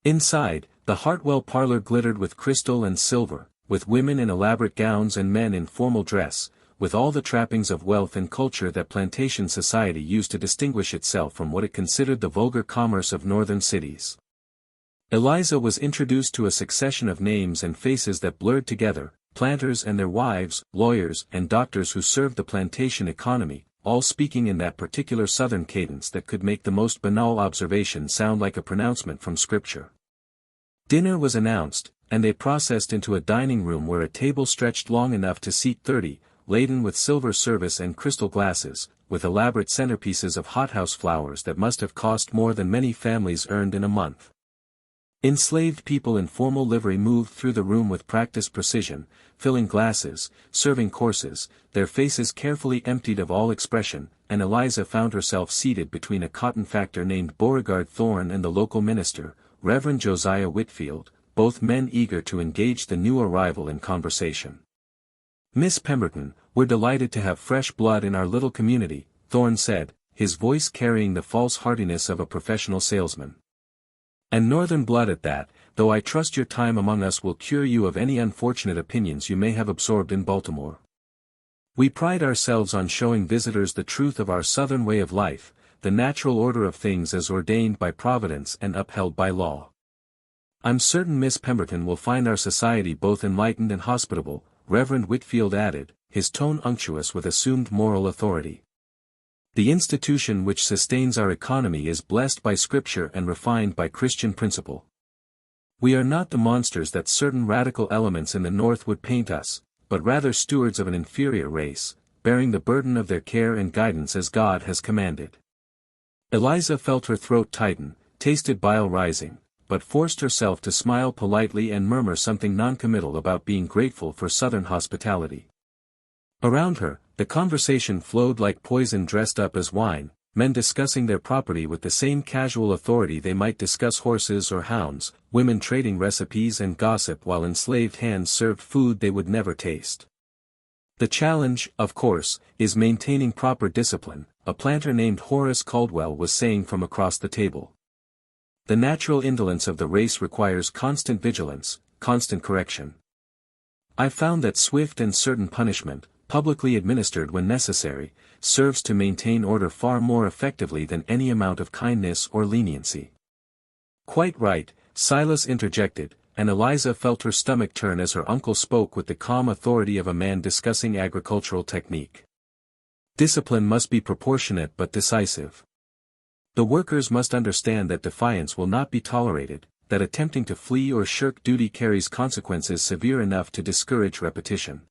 Inside, the Hartwell parlor glittered with crystal and silver, with women in elaborate gowns and men in formal dress, with all the trappings of wealth and culture that plantation society used to distinguish itself from what it considered the vulgar commerce of northern cities. Eliza was introduced to a succession of names and faces that blurred together, planters and their wives, lawyers and doctors who served the plantation economy, all speaking in that particular southern cadence that could make the most banal observation sound like a pronouncement from scripture. Dinner was announced, and they processed into a dining room where a table stretched long enough to seat 30, laden with silver service and crystal glasses, with elaborate centerpieces of hothouse flowers that must have cost more than many families earned in a month. Enslaved people in formal livery moved through the room with practiced precision, filling glasses, serving courses, their faces carefully emptied of all expression, and Eliza found herself seated between a cotton factor named Beauregard Thorne and the local minister, Reverend Josiah Whitfield, both men eager to engage the new arrival in conversation. "Miss Pemberton, we're delighted to have fresh blood in our little community," Thorne said, his voice carrying the false heartiness of a professional salesman. "And northern blood at that, though I trust your time among us will cure you of any unfortunate opinions you may have absorbed in Baltimore. We pride ourselves on showing visitors the truth of our southern way of life, the natural order of things as ordained by Providence and upheld by law. I'm certain Miss Pemberton will find our society both enlightened and hospitable," Reverend Whitfield added, his tone unctuous with assumed moral authority. "The institution which sustains our economy is blessed by Scripture and refined by Christian principle. We are not the monsters that certain radical elements in the North would paint us, but rather stewards of an inferior race, bearing the burden of their care and guidance as God has commanded." Eliza felt her throat tighten, tasted bile rising, but forced herself to smile politely and murmur something noncommittal about being grateful for Southern hospitality. Around her, the conversation flowed like poison dressed up as wine, men discussing their property with the same casual authority they might discuss horses or hounds, women trading recipes and gossip while enslaved hands served food they would never taste. "The challenge, of course, is maintaining proper discipline," a planter named Horace Caldwell was saying from across the table. "The natural indolence of the race requires constant vigilance, constant correction. I've found that swift and certain punishment, publicly administered when necessary, serves to maintain order far more effectively than any amount of kindness or leniency." "Quite right," Silas interjected, and Eliza felt her stomach turn as her uncle spoke with the calm authority of a man discussing agricultural technique. "Discipline must be proportionate but decisive. The workers must understand that defiance will not be tolerated, that attempting to flee or shirk duty carries consequences severe enough to discourage repetition.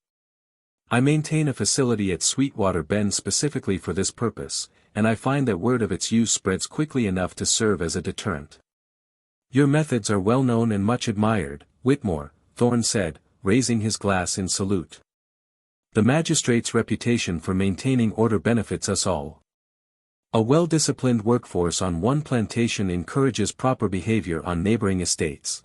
I maintain a facility at Sweetwater Bend specifically for this purpose, and I find that word of its use spreads quickly enough to serve as a deterrent. Your methods are well known and much admired, Whitmore, Thorne said, raising his glass in salute. The magistrate's reputation for maintaining order benefits us all. A well-disciplined workforce on one plantation encourages proper behavior on neighboring estates.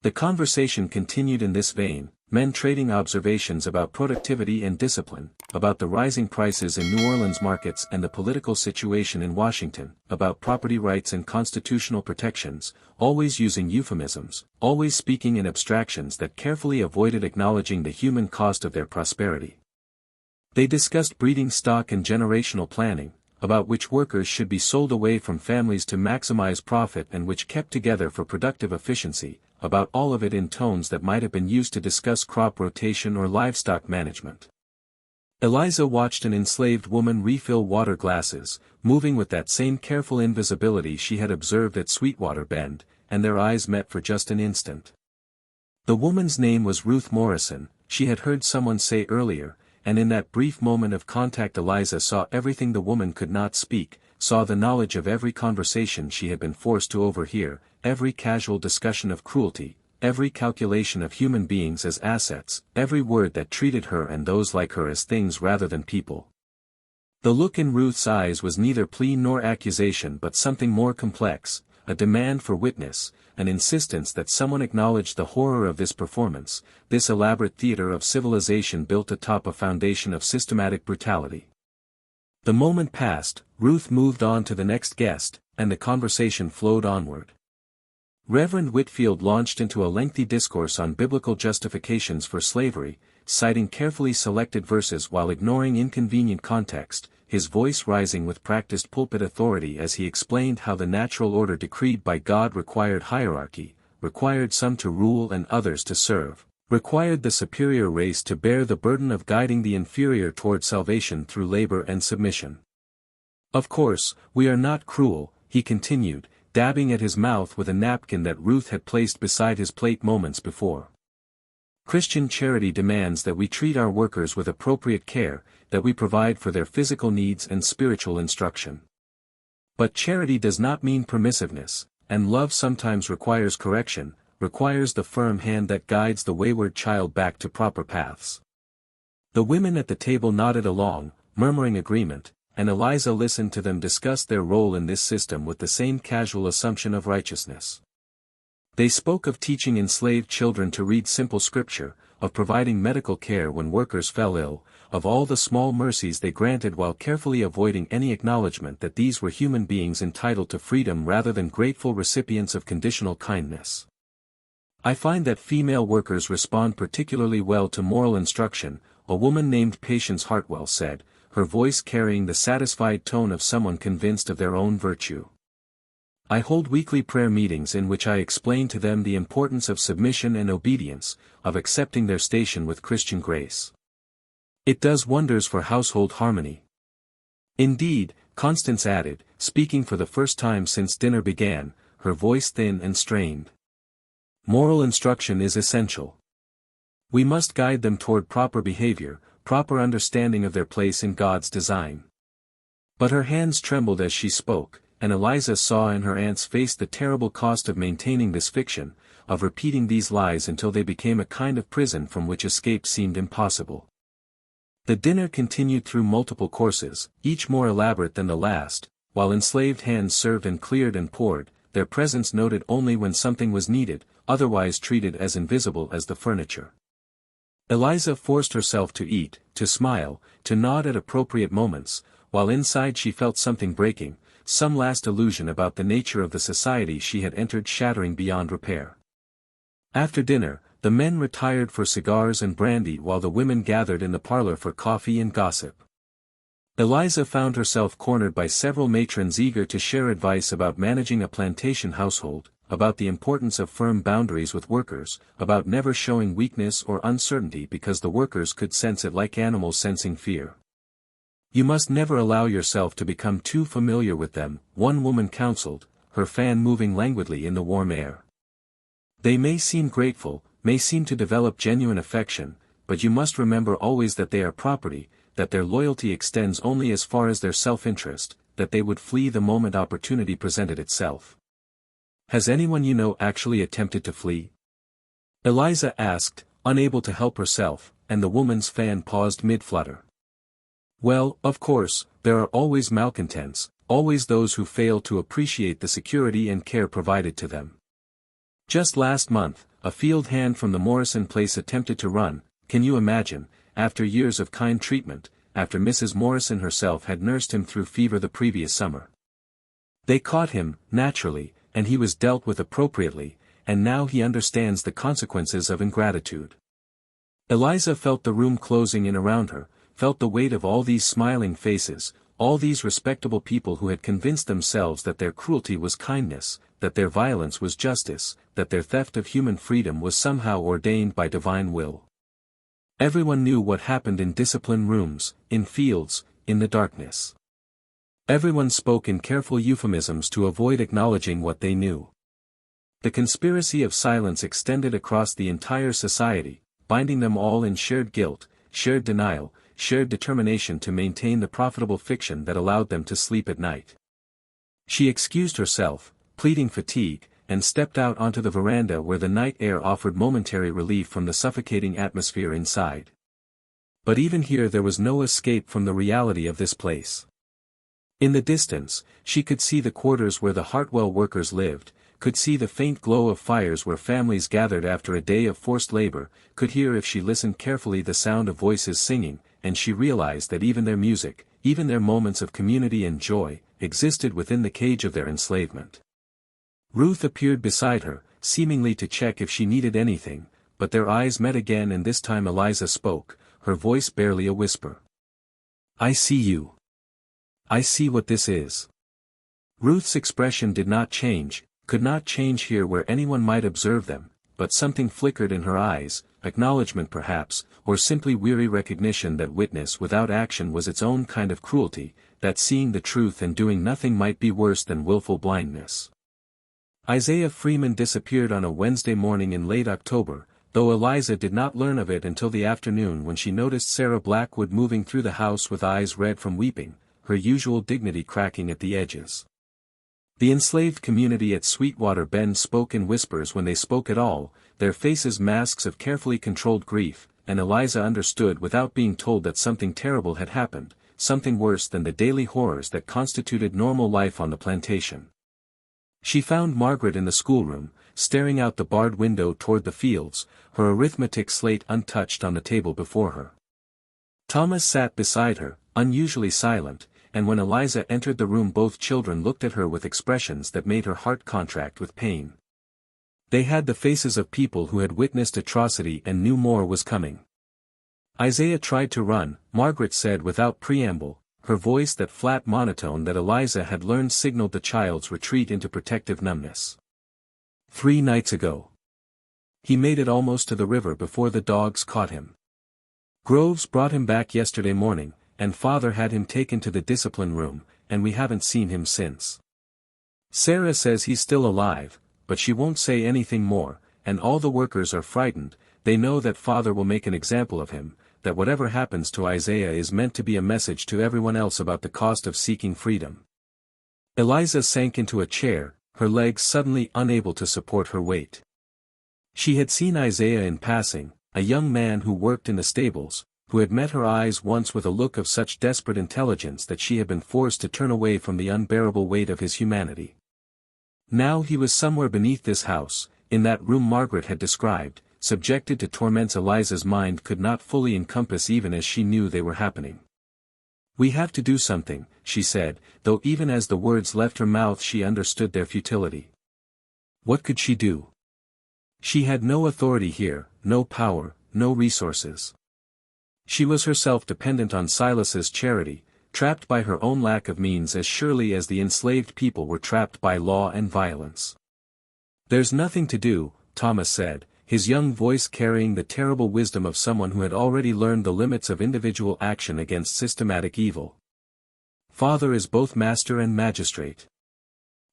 The conversation continued in this vein, men trading observations about productivity and discipline, about the rising prices in New Orleans markets and the political situation in Washington, about property rights and constitutional protections, always using euphemisms, always speaking in abstractions that carefully avoided acknowledging the human cost of their prosperity. They discussed breeding stock and generational planning, about which workers should be sold away from families to maximize profit and which kept together for productive efficiency, about all of it in tones that might have been used to discuss crop rotation or livestock management. Eliza watched an enslaved woman refill water glasses, moving with that same careful invisibility she had observed at Sweetwater Bend, and their eyes met for just an instant. The woman's name was Ruth Morrison, she had heard someone say earlier, and in that brief moment of contact Eliza saw everything the woman could not speak, saw the knowledge of every conversation she had been forced to overhear, every casual discussion of cruelty, every calculation of human beings as assets, every word that treated her and those like her as things rather than people. The look in Ruth's eyes was neither plea nor accusation but something more complex, a demand for witness, an insistence that someone acknowledge the horror of this performance, this elaborate theater of civilization built atop a foundation of systematic brutality. The moment passed, Ruth moved on to the next guest, and the conversation flowed onward. Reverend Whitfield launched into a lengthy discourse on biblical justifications for slavery, citing carefully selected verses while ignoring inconvenient context, his voice rising with practiced pulpit authority as he explained how the natural order decreed by God required hierarchy, required some to rule and others to serve, required the superior race to bear the burden of guiding the inferior toward salvation through labor and submission. Of course, we are not cruel, he continued, dabbing at his mouth with a napkin that Ruth had placed beside his plate moments before. Christian charity demands that we treat our workers with appropriate care, that we provide for their physical needs and spiritual instruction. But charity does not mean permissiveness, and love sometimes requires correction, requires the firm hand that guides the wayward child back to proper paths. The women at the table nodded along, murmuring agreement, and Eliza listened to them discuss their role in this system with the same casual assumption of righteousness. They spoke of teaching enslaved children to read simple scripture, of providing medical care when workers fell ill, of all the small mercies they granted while carefully avoiding any acknowledgement that these were human beings entitled to freedom rather than grateful recipients of conditional kindness. I find that female workers respond particularly well to moral instruction, a woman named Patience Hartwell said, her voice carrying the satisfied tone of someone convinced of their own virtue. I hold weekly prayer meetings in which I explain to them the importance of submission and obedience, of accepting their station with Christian grace. It does wonders for household harmony. Indeed, Constance added, speaking for the first time since dinner began, her voice thin and strained. Moral instruction is essential. We must guide them toward proper behavior, proper understanding of their place in God's design. But her hands trembled as she spoke, and Eliza saw in her aunt's face the terrible cost of maintaining this fiction, of repeating these lies until they became a kind of prison from which escape seemed impossible. The dinner continued through multiple courses, each more elaborate than the last, while enslaved hands served and cleared and poured, their presence noted only when something was needed, otherwise treated as invisible as the furniture. Eliza forced herself to eat, to smile, to nod at appropriate moments, while inside she felt something breaking, some last illusion about the nature of the society she had entered shattering beyond repair. After dinner, the men retired for cigars and brandy while the women gathered in the parlor for coffee and gossip. Eliza found herself cornered by several matrons eager to share advice about managing a plantation household, about the importance of firm boundaries with workers, about never showing weakness or uncertainty because the workers could sense it like animals sensing fear. You must never allow yourself to become too familiar with them, one woman counseled, her fan moving languidly in the warm air. They may seem grateful, may seem to develop genuine affection, but you must remember always that they are property, that their loyalty extends only as far as their self-interest, that they would flee the moment opportunity presented itself. Has anyone you know actually attempted to flee? Eliza asked, unable to help herself, and the woman's fan paused mid-flutter. Well, of course, there are always malcontents, always those who fail to appreciate the security and care provided to them. Just last month, a field hand from the Morrison place attempted to run, can you imagine, after years of kind treatment, after Mrs. Morrison herself had nursed him through fever the previous summer. They caught him, naturally, and he was dealt with appropriately, and now he understands the consequences of ingratitude. Eliza felt the room closing in around her, felt the weight of all these smiling faces, all these respectable people who had convinced themselves that their cruelty was kindness, that their violence was justice, that their theft of human freedom was somehow ordained by divine will. Everyone knew what happened in discipline rooms, in fields, in the darkness. Everyone spoke in careful euphemisms to avoid acknowledging what they knew. The conspiracy of silence extended across the entire society, binding them all in shared guilt, shared denial, shared determination to maintain the profitable fiction that allowed them to sleep at night. She excused herself, pleading fatigue, and stepped out onto the veranda where the night air offered momentary relief from the suffocating atmosphere inside. But even here there was no escape from the reality of this place. In the distance, she could see the quarters where the Hartwell workers lived, could see the faint glow of fires where families gathered after a day of forced labor, could hear if she listened carefully the sound of voices singing, and she realized that even their music, even their moments of community and joy, existed within the cage of their enslavement. Ruth appeared beside her, seemingly to check if she needed anything, but their eyes met again and this time Eliza spoke, her voice barely a whisper. I see you. I see what this is. Ruth's expression did not change, could not change here where anyone might observe them, but something flickered in her eyes, acknowledgement perhaps, or simply weary recognition that witness without action was its own kind of cruelty, that seeing the truth and doing nothing might be worse than willful blindness. Isaiah Freeman disappeared on a Wednesday morning in late October, though Eliza did not learn of it until the afternoon when she noticed Sarah Blackwood moving through the house with eyes red from weeping, her usual dignity cracking at the edges. The enslaved community at Sweetwater Bend spoke in whispers when they spoke at all, their faces masks of carefully controlled grief, and Eliza understood without being told that something terrible had happened, something worse than the daily horrors that constituted normal life on the plantation. She found Margaret in the schoolroom, staring out the barred window toward the fields, her arithmetic slate untouched on the table before her. Thomas sat beside her, unusually silent, and when Eliza entered the room both children looked at her with expressions that made her heart contract with pain. They had the faces of people who had witnessed atrocity and knew more was coming. Isaiah tried to run, Margaret said without preamble, her voice that flat monotone that Eliza had learned signaled the child's retreat into protective numbness. 3 nights ago. He made it almost to the river before the dogs caught him. Groves brought him back yesterday morning, and Father had him taken to the discipline room, and we haven't seen him since. Sarah says he's still alive, but she won't say anything more, and all the workers are frightened. They know that Father will make an example of him, that whatever happens to Isaiah is meant to be a message to everyone else about the cost of seeking freedom. Eliza sank into a chair, her legs suddenly unable to support her weight. She had seen Isaiah in passing, a young man who worked in the stables, who had met her eyes once with a look of such desperate intelligence that she had been forced to turn away from the unbearable weight of his humanity. Now he was somewhere beneath this house, in that room Margaret had described, subjected to torments Eliza's mind could not fully encompass even as she knew they were happening. We have to do something, she said, though even as the words left her mouth she understood their futility. What could she do? She had no authority here, no power, no resources. She was herself dependent on Silas's charity, trapped by her own lack of means as surely as the enslaved people were trapped by law and violence. There's nothing to do, Thomas said, his young voice carrying the terrible wisdom of someone who had already learned the limits of individual action against systematic evil. Father is both master and magistrate.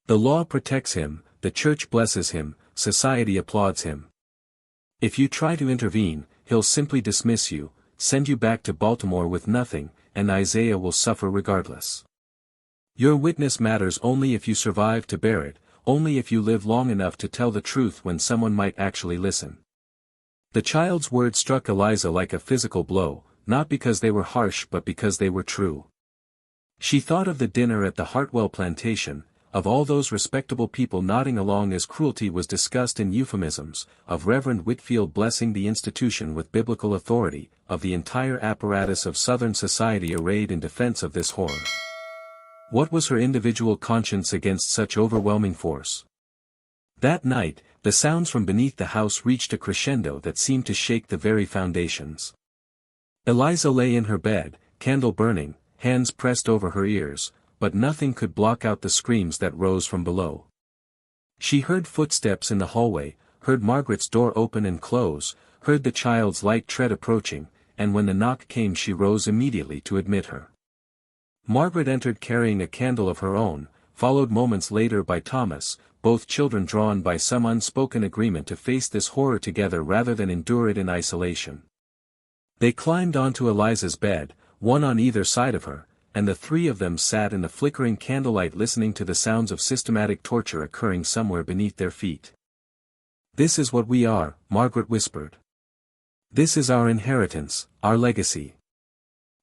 The law protects him, the church blesses him, society applauds him. If you try to intervene, he'll simply dismiss you, send you back to Baltimore with nothing, and Isaiah will suffer regardless. Your witness matters only if you survive to bear it, only if you live long enough to tell the truth when someone might actually listen. The child's words struck Eliza like a physical blow, not because they were harsh but because they were true. She thought of the dinner at the Hartwell plantation, of all those respectable people nodding along as cruelty was discussed in euphemisms, of Reverend Whitfield blessing the institution with biblical authority, of the entire apparatus of Southern society arrayed in defense of this horror. What was her individual conscience against such overwhelming force? That night, the sounds from beneath the house reached a crescendo that seemed to shake the very foundations. Eliza lay in her bed, candle burning, hands pressed over her ears, but nothing could block out the screams that rose from below. She heard footsteps in the hallway, heard Margaret's door open and close, heard the child's light tread approaching, and when the knock came she rose immediately to admit her. Margaret entered carrying a candle of her own, followed moments later by Thomas, both children drawn by some unspoken agreement to face this horror together rather than endure it in isolation. They climbed onto Eliza's bed, one on either side of her, and the three of them sat in the flickering candlelight listening to the sounds of systematic torture occurring somewhere beneath their feet. "This is what we are," Margaret whispered. "This is our inheritance, our legacy.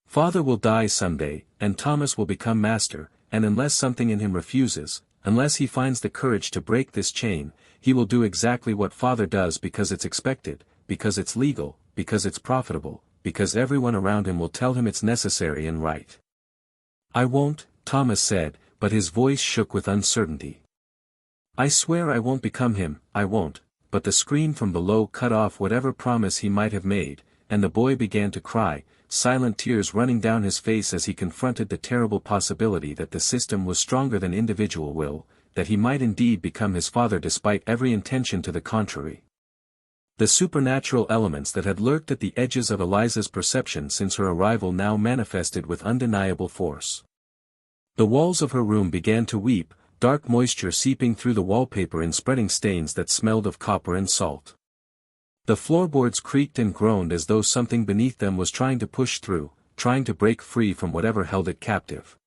Father will die someday, and Thomas will become master, and unless something in him refuses, unless he finds the courage to break this chain, he will do exactly what Father does because it's expected, because it's legal, because it's profitable, because everyone around him will tell him it's necessary and right." "I won't," Thomas said, but his voice shook with uncertainty. "I swear I won't become him, I won't," but the scream from below cut off whatever promise he might have made, and the boy began to cry, silent tears running down his face as he confronted the terrible possibility that the system was stronger than individual will, that he might indeed become his father despite every intention to the contrary. The supernatural elements that had lurked at the edges of Eliza's perception since her arrival now manifested with undeniable force. The walls of her room began to weep, dark moisture seeping through the wallpaper in spreading stains that smelled of copper and salt. The floorboards creaked and groaned as though something beneath them was trying to push through, trying to break free from whatever held it captive.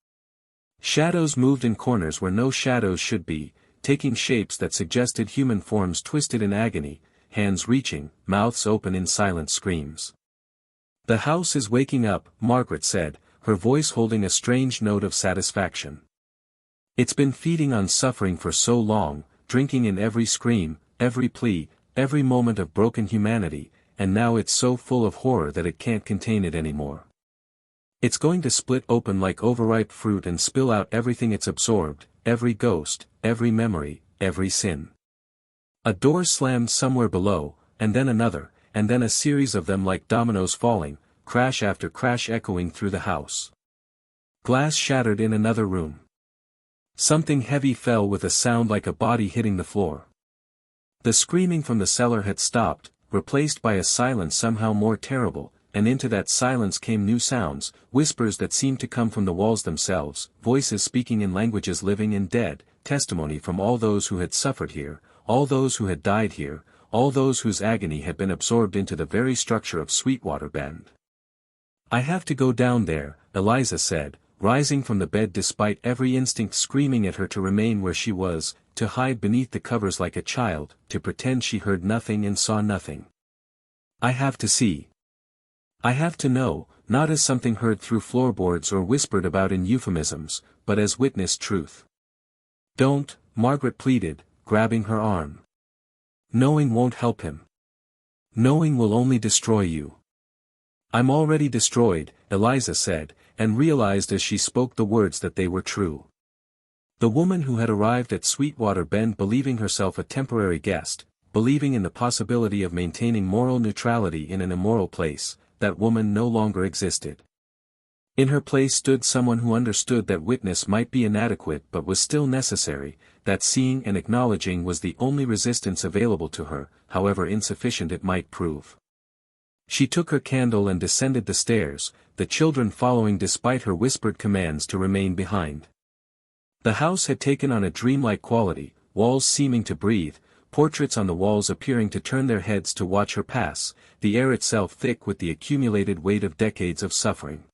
Shadows moved in corners where no shadows should be, taking shapes that suggested human forms twisted in agony, hands reaching, mouths open in silent screams. "The house is waking up," Margaret said, her voice holding a strange note of satisfaction. "It's been feeding on suffering for so long, drinking in every scream, every plea, every moment of broken humanity, and now it's so full of horror that it can't contain it anymore. It's going to split open like overripe fruit and spill out everything it's absorbed, every ghost, every memory, every sin." A door slammed somewhere below, and then another, and then a series of them like dominoes falling, crash after crash echoing through the house. Glass shattered in another room. Something heavy fell with a sound like a body hitting the floor. The screaming from the cellar had stopped, replaced by a silence somehow more terrible, and into that silence came new sounds, whispers that seemed to come from the walls themselves, voices speaking in languages living and dead, testimony from all those who had suffered here, all those who had died here, all those whose agony had been absorbed into the very structure of Sweetwater Bend. "I have to go down there," Eliza said, rising from the bed despite every instinct screaming at her to remain where she was, to hide beneath the covers like a child, to pretend she heard nothing and saw nothing. "I have to see. I have to know, not as something heard through floorboards or whispered about in euphemisms, but as witnessed truth." "Don't," Margaret pleaded, grabbing her arm. "Knowing won't help him. Knowing will only destroy you." "I'm already destroyed," Eliza said, and realized as she spoke the words that they were true. The woman who had arrived at Sweetwater Bend believing herself a temporary guest, believing in the possibility of maintaining moral neutrality in an immoral place, that woman no longer existed. In her place stood someone who understood that witness might be inadequate but was still necessary, that seeing and acknowledging was the only resistance available to her, however insufficient it might prove. She took her candle and descended the stairs, the children following despite her whispered commands to remain behind. The house had taken on a dreamlike quality, walls seeming to breathe, portraits on the walls appearing to turn their heads to watch her pass, the air itself thick with the accumulated weight of decades of suffering.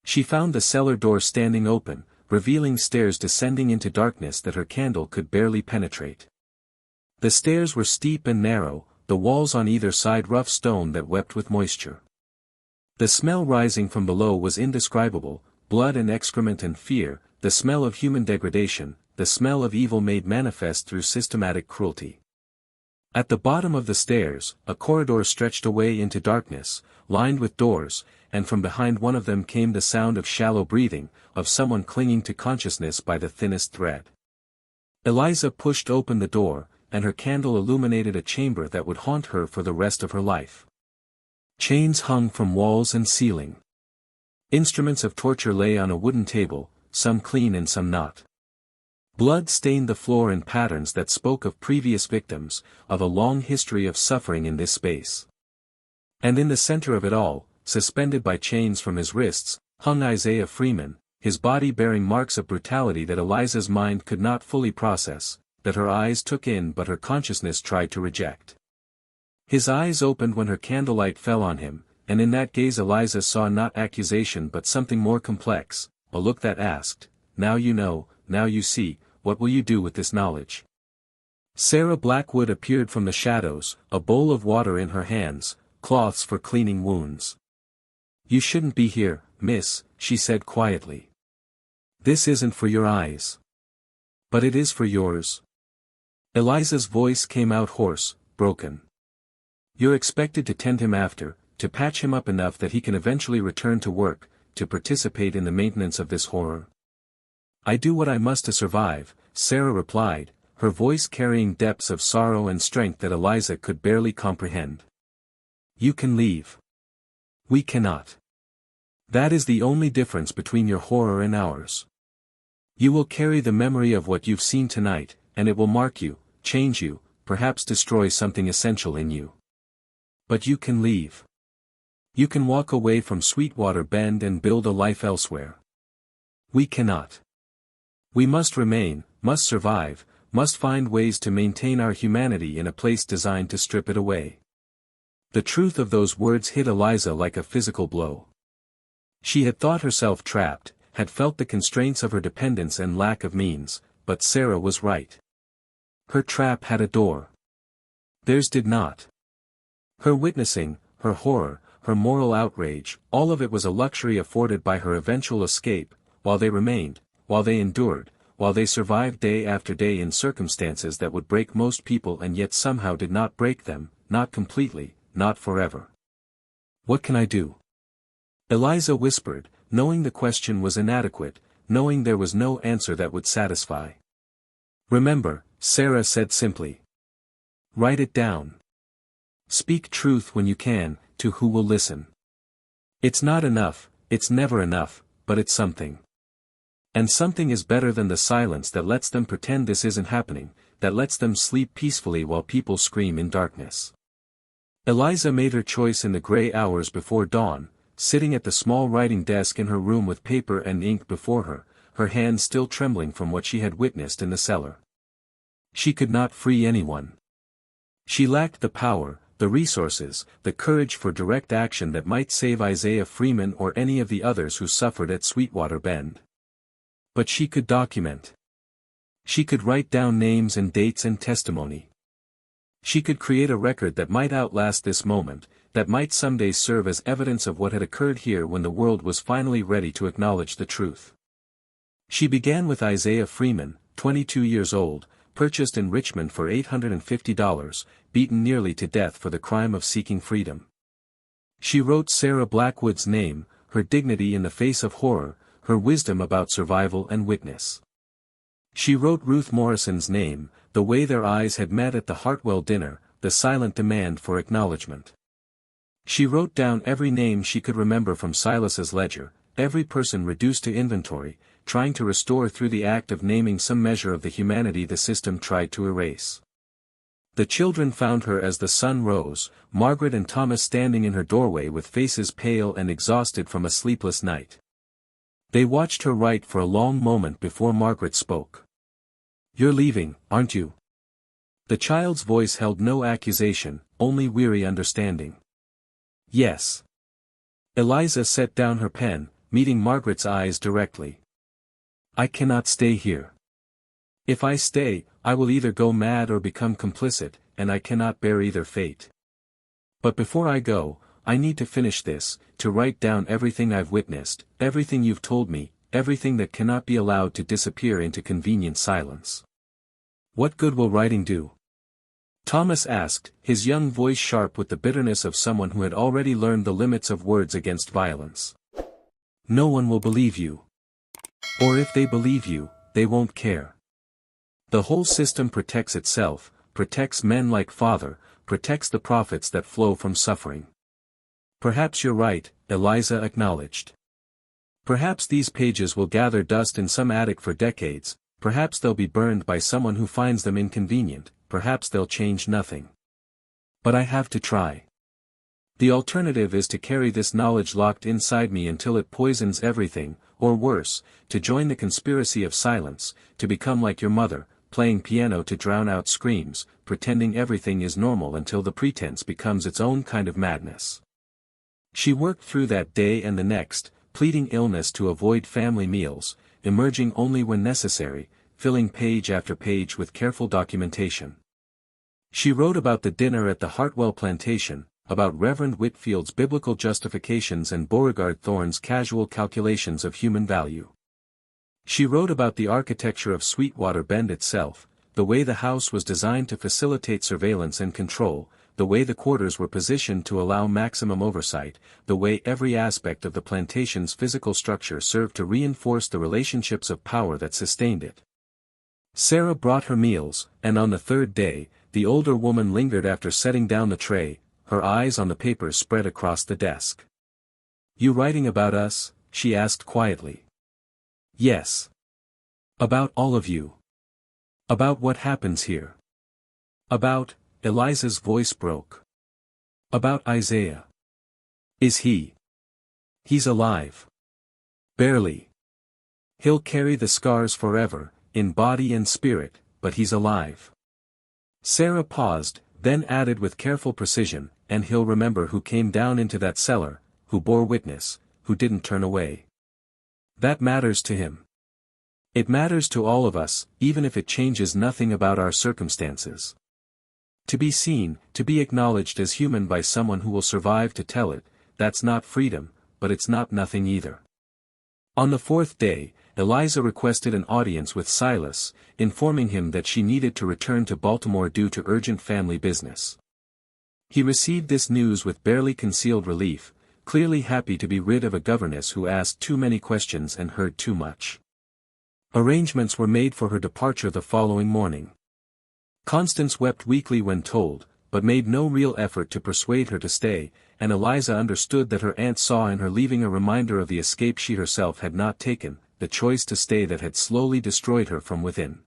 She found the cellar door standing open, revealing stairs descending into darkness that her candle could barely penetrate. The stairs were steep and narrow, the walls on either side rough stone that wept with moisture. The smell rising from below was indescribable, blood and excrement and fear, the smell of human degradation, the smell of evil made manifest through systematic cruelty. At the bottom of the stairs, a corridor stretched away into darkness, lined with doors, and from behind one of them came the sound of shallow breathing, of someone clinging to consciousness by the thinnest thread. Eliza pushed open the door, and her candle illuminated a chamber that would haunt her for the rest of her life. Chains hung from walls and ceiling. Instruments of torture lay on a wooden table, some clean and some not. Blood stained the floor in patterns that spoke of previous victims, of a long history of suffering in this space. And in the center of it all, suspended by chains from his wrists, hung Isaiah Freeman, his body bearing marks of brutality that Eliza's mind could not fully process, that her eyes took in but her consciousness tried to reject. His eyes opened when her candlelight fell on him, and in that gaze Eliza saw not accusation but something more complex, a look that asked, "Now you know, now you see, what will you do with this knowledge?" Sarah Blackwood appeared from the shadows, a bowl of water in her hands, cloths for cleaning wounds. "You shouldn't be here, miss," she said quietly. "This isn't for your eyes. But it is for yours." Eliza's voice came out hoarse, broken. "You're expected to tend him after, to patch him up enough that he can eventually return to work, to participate in the maintenance of this horror." "I do what I must to survive," Sarah replied, her voice carrying depths of sorrow and strength that Eliza could barely comprehend. "You can leave. We cannot. That is the only difference between your horror and ours. You will carry the memory of what you've seen tonight, and it will mark you, change you, perhaps destroy something essential in you. But you can leave. You can walk away from Sweetwater Bend and build a life elsewhere. We cannot. We must remain, must survive, must find ways to maintain our humanity in a place designed to strip it away." The truth of those words hit Eliza like a physical blow. She had thought herself trapped, had felt the constraints of her dependence and lack of means, but Sarah was right. Her trap had a door. Theirs did not. Her witnessing, her horror, her moral outrage, all of it was a luxury afforded by her eventual escape, while they remained, while they endured, while they survived day after day in circumstances that would break most people and yet somehow did not break them, not completely, not forever. "What can I do?" Eliza whispered, knowing the question was inadequate, knowing there was no answer that would satisfy. "Remember," Sarah said simply. "Write it down. Speak truth when you can, to who will listen. It's not enough, it's never enough, but it's something. And something is better than the silence that lets them pretend this isn't happening, that lets them sleep peacefully while people scream in darkness." Eliza made her choice in the gray hours before dawn, sitting at the small writing desk in her room with paper and ink before her, her hands still trembling from what she had witnessed in the cellar. She could not free anyone. She lacked the power, the resources, the courage for direct action that might save Isaiah Freeman or any of the others who suffered at Sweetwater Bend. But she could document. She could write down names and dates and testimony. She could create a record that might outlast this moment, that might someday serve as evidence of what had occurred here when the world was finally ready to acknowledge the truth. She began with Isaiah Freeman, 22 years old, purchased in Richmond for $850, beaten nearly to death for the crime of seeking freedom. She wrote Sarah Blackwood's name, her dignity in the face of horror, her wisdom about survival and witness. She wrote Ruth Morrison's name, the way their eyes had met at the Hartwell dinner, the silent demand for acknowledgement. She wrote down every name she could remember from Silas's ledger, every person reduced to inventory, trying to restore through the act of naming some measure of the humanity the system tried to erase. The children found her as the sun rose, Margaret and Thomas standing in her doorway with faces pale and exhausted from a sleepless night. They watched her write for a long moment before Margaret spoke. "You're leaving, aren't you?" The child's voice held no accusation, only weary understanding. "Yes." Eliza set down her pen, meeting Margaret's eyes directly. I cannot stay here. If I stay, I will either go mad or become complicit, and I cannot bear either fate. But before I go, I need to finish this, to write down everything I've witnessed, everything you've told me, everything that cannot be allowed to disappear into convenient silence. What good will writing do? Thomas asked, his young voice sharp with the bitterness of someone who had already learned the limits of words against violence. No one will believe you. Or if they believe you, they won't care. The whole system protects itself, protects men like father, protects the profits that flow from suffering. Perhaps you're right, Eliza acknowledged. Perhaps these pages will gather dust in some attic for decades, perhaps they'll be burned by someone who finds them inconvenient, perhaps they'll change nothing. But I have to try. The alternative is to carry this knowledge locked inside me until it poisons everything, or worse, to join the conspiracy of silence, to become like your mother, playing piano to drown out screams, pretending everything is normal until the pretense becomes its own kind of madness. She worked through that day and the next, pleading illness to avoid family meals, emerging only when necessary, filling page after page with careful documentation. She wrote about the dinner at the Hartwell Plantation, about Reverend Whitfield's biblical justifications and Beauregard Thorne's casual calculations of human value. She wrote about the architecture of Sweetwater Bend itself, the way the house was designed to facilitate surveillance and control, the way the quarters were positioned to allow maximum oversight, the way every aspect of the plantation's physical structure served to reinforce the relationships of power that sustained it. Sarah brought her meals, and on the third day, the older woman lingered after setting down the tray, her eyes on the papers spread across the desk. "You writing about us?" she asked quietly. "Yes. About all of you. About what happens here. About," Eliza's voice broke. "About Isaiah. Is he? He's alive. Barely. He'll carry the scars forever, in body and spirit, but he's alive." Sarah paused, then added with careful precision, "And he'll remember who came down into that cellar, who bore witness, who didn't turn away. That matters to him. It matters to all of us, even if it changes nothing about our circumstances. To be seen, to be acknowledged as human by someone who will survive to tell it, that's not freedom, but it's not nothing either." On the fourth day, Eliza requested an audience with Silas, informing him that she needed to return to Baltimore due to urgent family business. He received this news with barely concealed relief, clearly happy to be rid of a governess who asked too many questions and heard too much. Arrangements were made for her departure the following morning. Constance wept weakly when told, but made no real effort to persuade her to stay, and Eliza understood that her aunt saw in her leaving a reminder of the escape she herself had not taken, the choice to stay that had slowly destroyed her from within.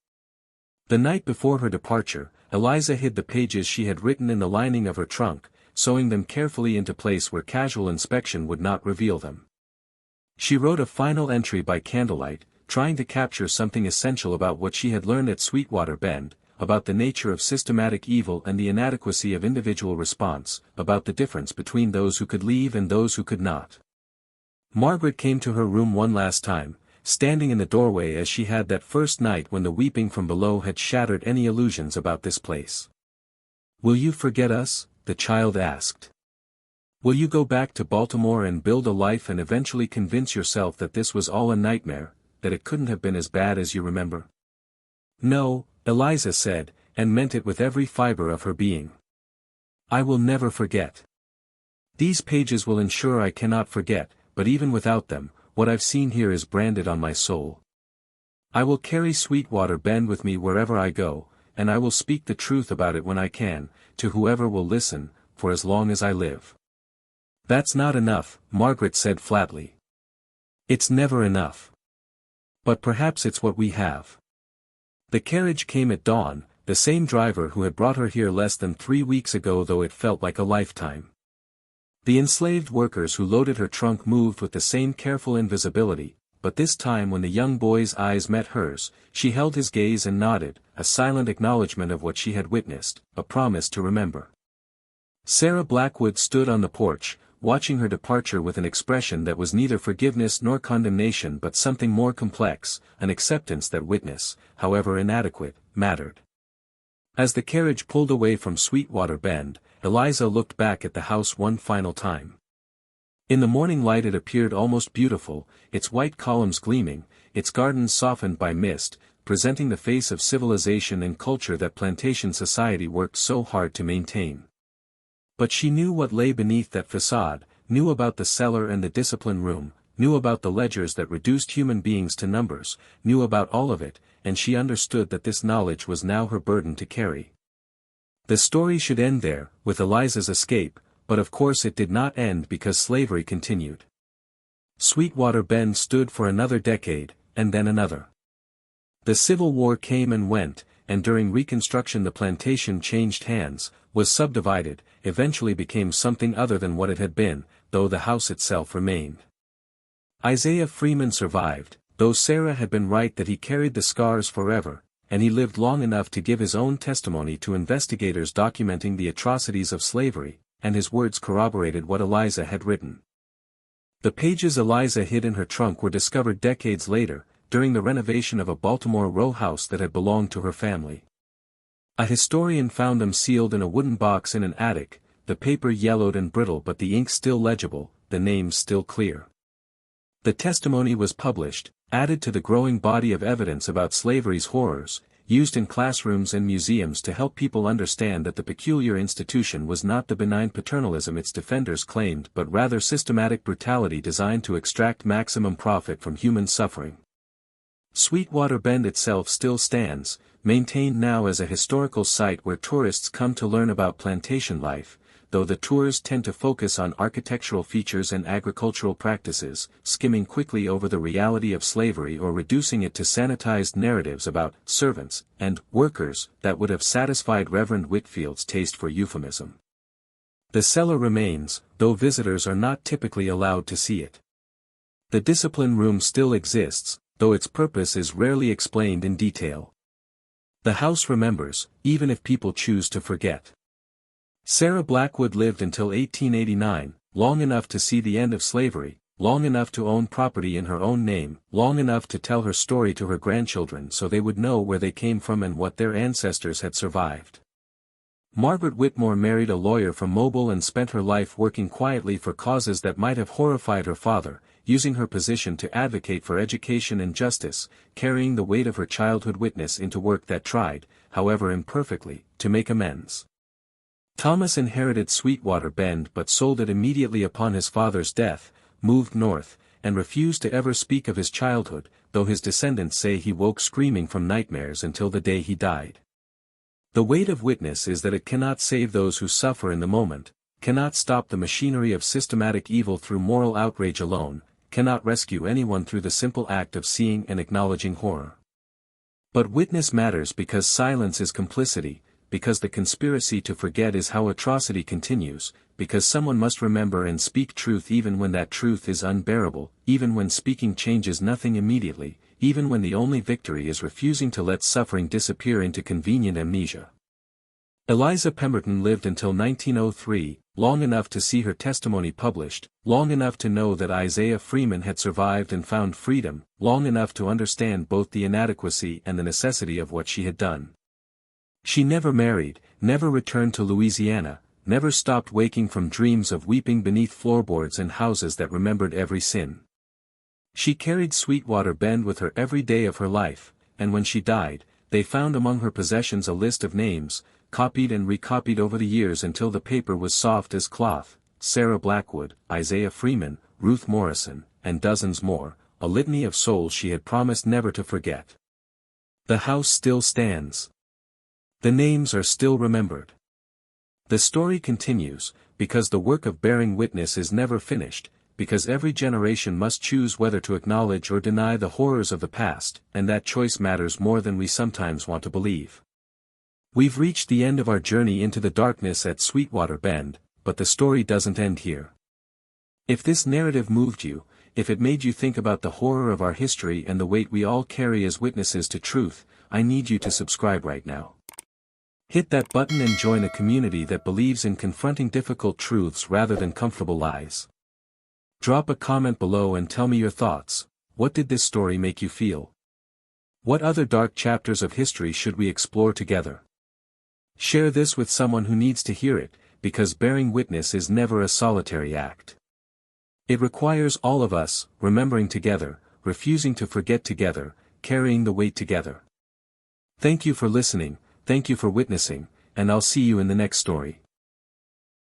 The night before her departure, Eliza hid the pages she had written in the lining of her trunk, sewing them carefully into place where casual inspection would not reveal them. She wrote a final entry by candlelight, trying to capture something essential about what she had learned at Sweetwater Bend, about the nature of systematic evil and the inadequacy of individual response, about the difference between those who could leave and those who could not. Margaret came to her room one last time, standing in the doorway as she had that first night when the weeping from below had shattered any illusions about this place. "Will you forget us?" the child asked. "Will you go back to Baltimore and build a life and eventually convince yourself that this was all a nightmare, that it couldn't have been as bad as you remember?" "No," Eliza said, and meant it with every fiber of her being. "I will never forget. These pages will ensure I cannot forget, but even without them, what I've seen here is branded on my soul. I will carry Sweetwater Bend with me wherever I go, and I will speak the truth about it when I can, to whoever will listen, for as long as I live." "That's not enough," Margaret said flatly. "It's never enough. But perhaps it's what we have." The carriage came at dawn, the same driver who had brought her here less than 3 weeks ago, though it felt like a lifetime. The enslaved workers who loaded her trunk moved with the same careful invisibility, but this time when the young boy's eyes met hers, she held his gaze and nodded, a silent acknowledgement of what she had witnessed, a promise to remember. Sarah Blackwood stood on the porch, watching her departure with an expression that was neither forgiveness nor condemnation but something more complex, an acceptance that witness, however inadequate, mattered. As the carriage pulled away from Sweetwater Bend, Eliza looked back at the house one final time. In the morning light it appeared almost beautiful, its white columns gleaming, its gardens softened by mist, presenting the face of civilization and culture that plantation society worked so hard to maintain. But she knew what lay beneath that facade, knew about the cellar and the discipline room, knew about the ledgers that reduced human beings to numbers, knew about all of it, and she understood that this knowledge was now her burden to carry. The story should end there, with Eliza's escape, but of course it did not end because slavery continued. Sweetwater Bend stood for another decade, and then another. The Civil War came and went, and during Reconstruction the plantation changed hands, was subdivided, eventually became something other than what it had been, though the house itself remained. Isaiah Freeman survived, though Sarah had been right that he carried the scars forever, and he lived long enough to give his own testimony to investigators documenting the atrocities of slavery, and his words corroborated what Eliza had written. The pages Eliza hid in her trunk were discovered decades later, during the renovation of a Baltimore row house that had belonged to her family. A historian found them sealed in a wooden box in an attic, the paper yellowed and brittle but the ink still legible, the names still clear. The testimony was published, added to the growing body of evidence about slavery's horrors, used in classrooms and museums to help people understand that the peculiar institution was not the benign paternalism its defenders claimed but rather systematic brutality designed to extract maximum profit from human suffering. Sweetwater Bend itself still stands, maintained now as a historical site where tourists come to learn about plantation life, though the tours tend to focus on architectural features and agricultural practices, skimming quickly over the reality of slavery or reducing it to sanitized narratives about servants and workers that would have satisfied Reverend Whitfield's taste for euphemism. The cellar remains, though visitors are not typically allowed to see it. The discipline room still exists, though its purpose is rarely explained in detail. The house remembers, even if people choose to forget. Sarah Blackwood lived until 1889, long enough to see the end of slavery, long enough to own property in her own name, long enough to tell her story to her grandchildren so they would know where they came from and what their ancestors had survived. Margaret Whitmore married a lawyer from Mobile and spent her life working quietly for causes that might have horrified her father, using her position to advocate for education and justice, carrying the weight of her childhood witness into work that tried, however imperfectly, to make amends. Thomas inherited Sweetwater Bend but sold it immediately upon his father's death, moved north, and refused to ever speak of his childhood, though his descendants say he woke screaming from nightmares until the day he died. The weight of witness is that it cannot save those who suffer in the moment, cannot stop the machinery of systematic evil through moral outrage alone, cannot rescue anyone through the simple act of seeing and acknowledging horror. But witness matters because silence is complicity, because the conspiracy to forget is how atrocity continues, because someone must remember and speak truth even when that truth is unbearable, even when speaking changes nothing immediately, even when the only victory is refusing to let suffering disappear into convenient amnesia. Eliza Pemberton lived until 1903, long enough to see her testimony published, long enough to know that Isaiah Freeman had survived and found freedom, long enough to understand both the inadequacy and the necessity of what she had done. She never married, never returned to Louisiana, never stopped waking from dreams of weeping beneath floorboards and houses that remembered every sin. She carried Sweetwater Bend with her every day of her life, and when she died, they found among her possessions a list of names, copied and recopied over the years until the paper was soft as cloth: Sarah Blackwood, Isaiah Freeman, Ruth Morrison, and dozens more, a litany of souls she had promised never to forget. The house still stands. The names are still remembered. The story continues, because the work of bearing witness is never finished, because every generation must choose whether to acknowledge or deny the horrors of the past, and that choice matters more than we sometimes want to believe. We've reached the end of our journey into the darkness at Sweetwater Bend, but the story doesn't end here. If this narrative moved you, if it made you think about the horror of our history and the weight we all carry as witnesses to truth, I need you to subscribe right now. Hit that button and join a community that believes in confronting difficult truths rather than comfortable lies. Drop a comment below and tell me your thoughts. What did this story make you feel? What other dark chapters of history should we explore together? Share this with someone who needs to hear it, because bearing witness is never a solitary act. It requires all of us, remembering together, refusing to forget together, carrying the weight together. Thank you for listening, thank you for witnessing, and I'll see you in the next story.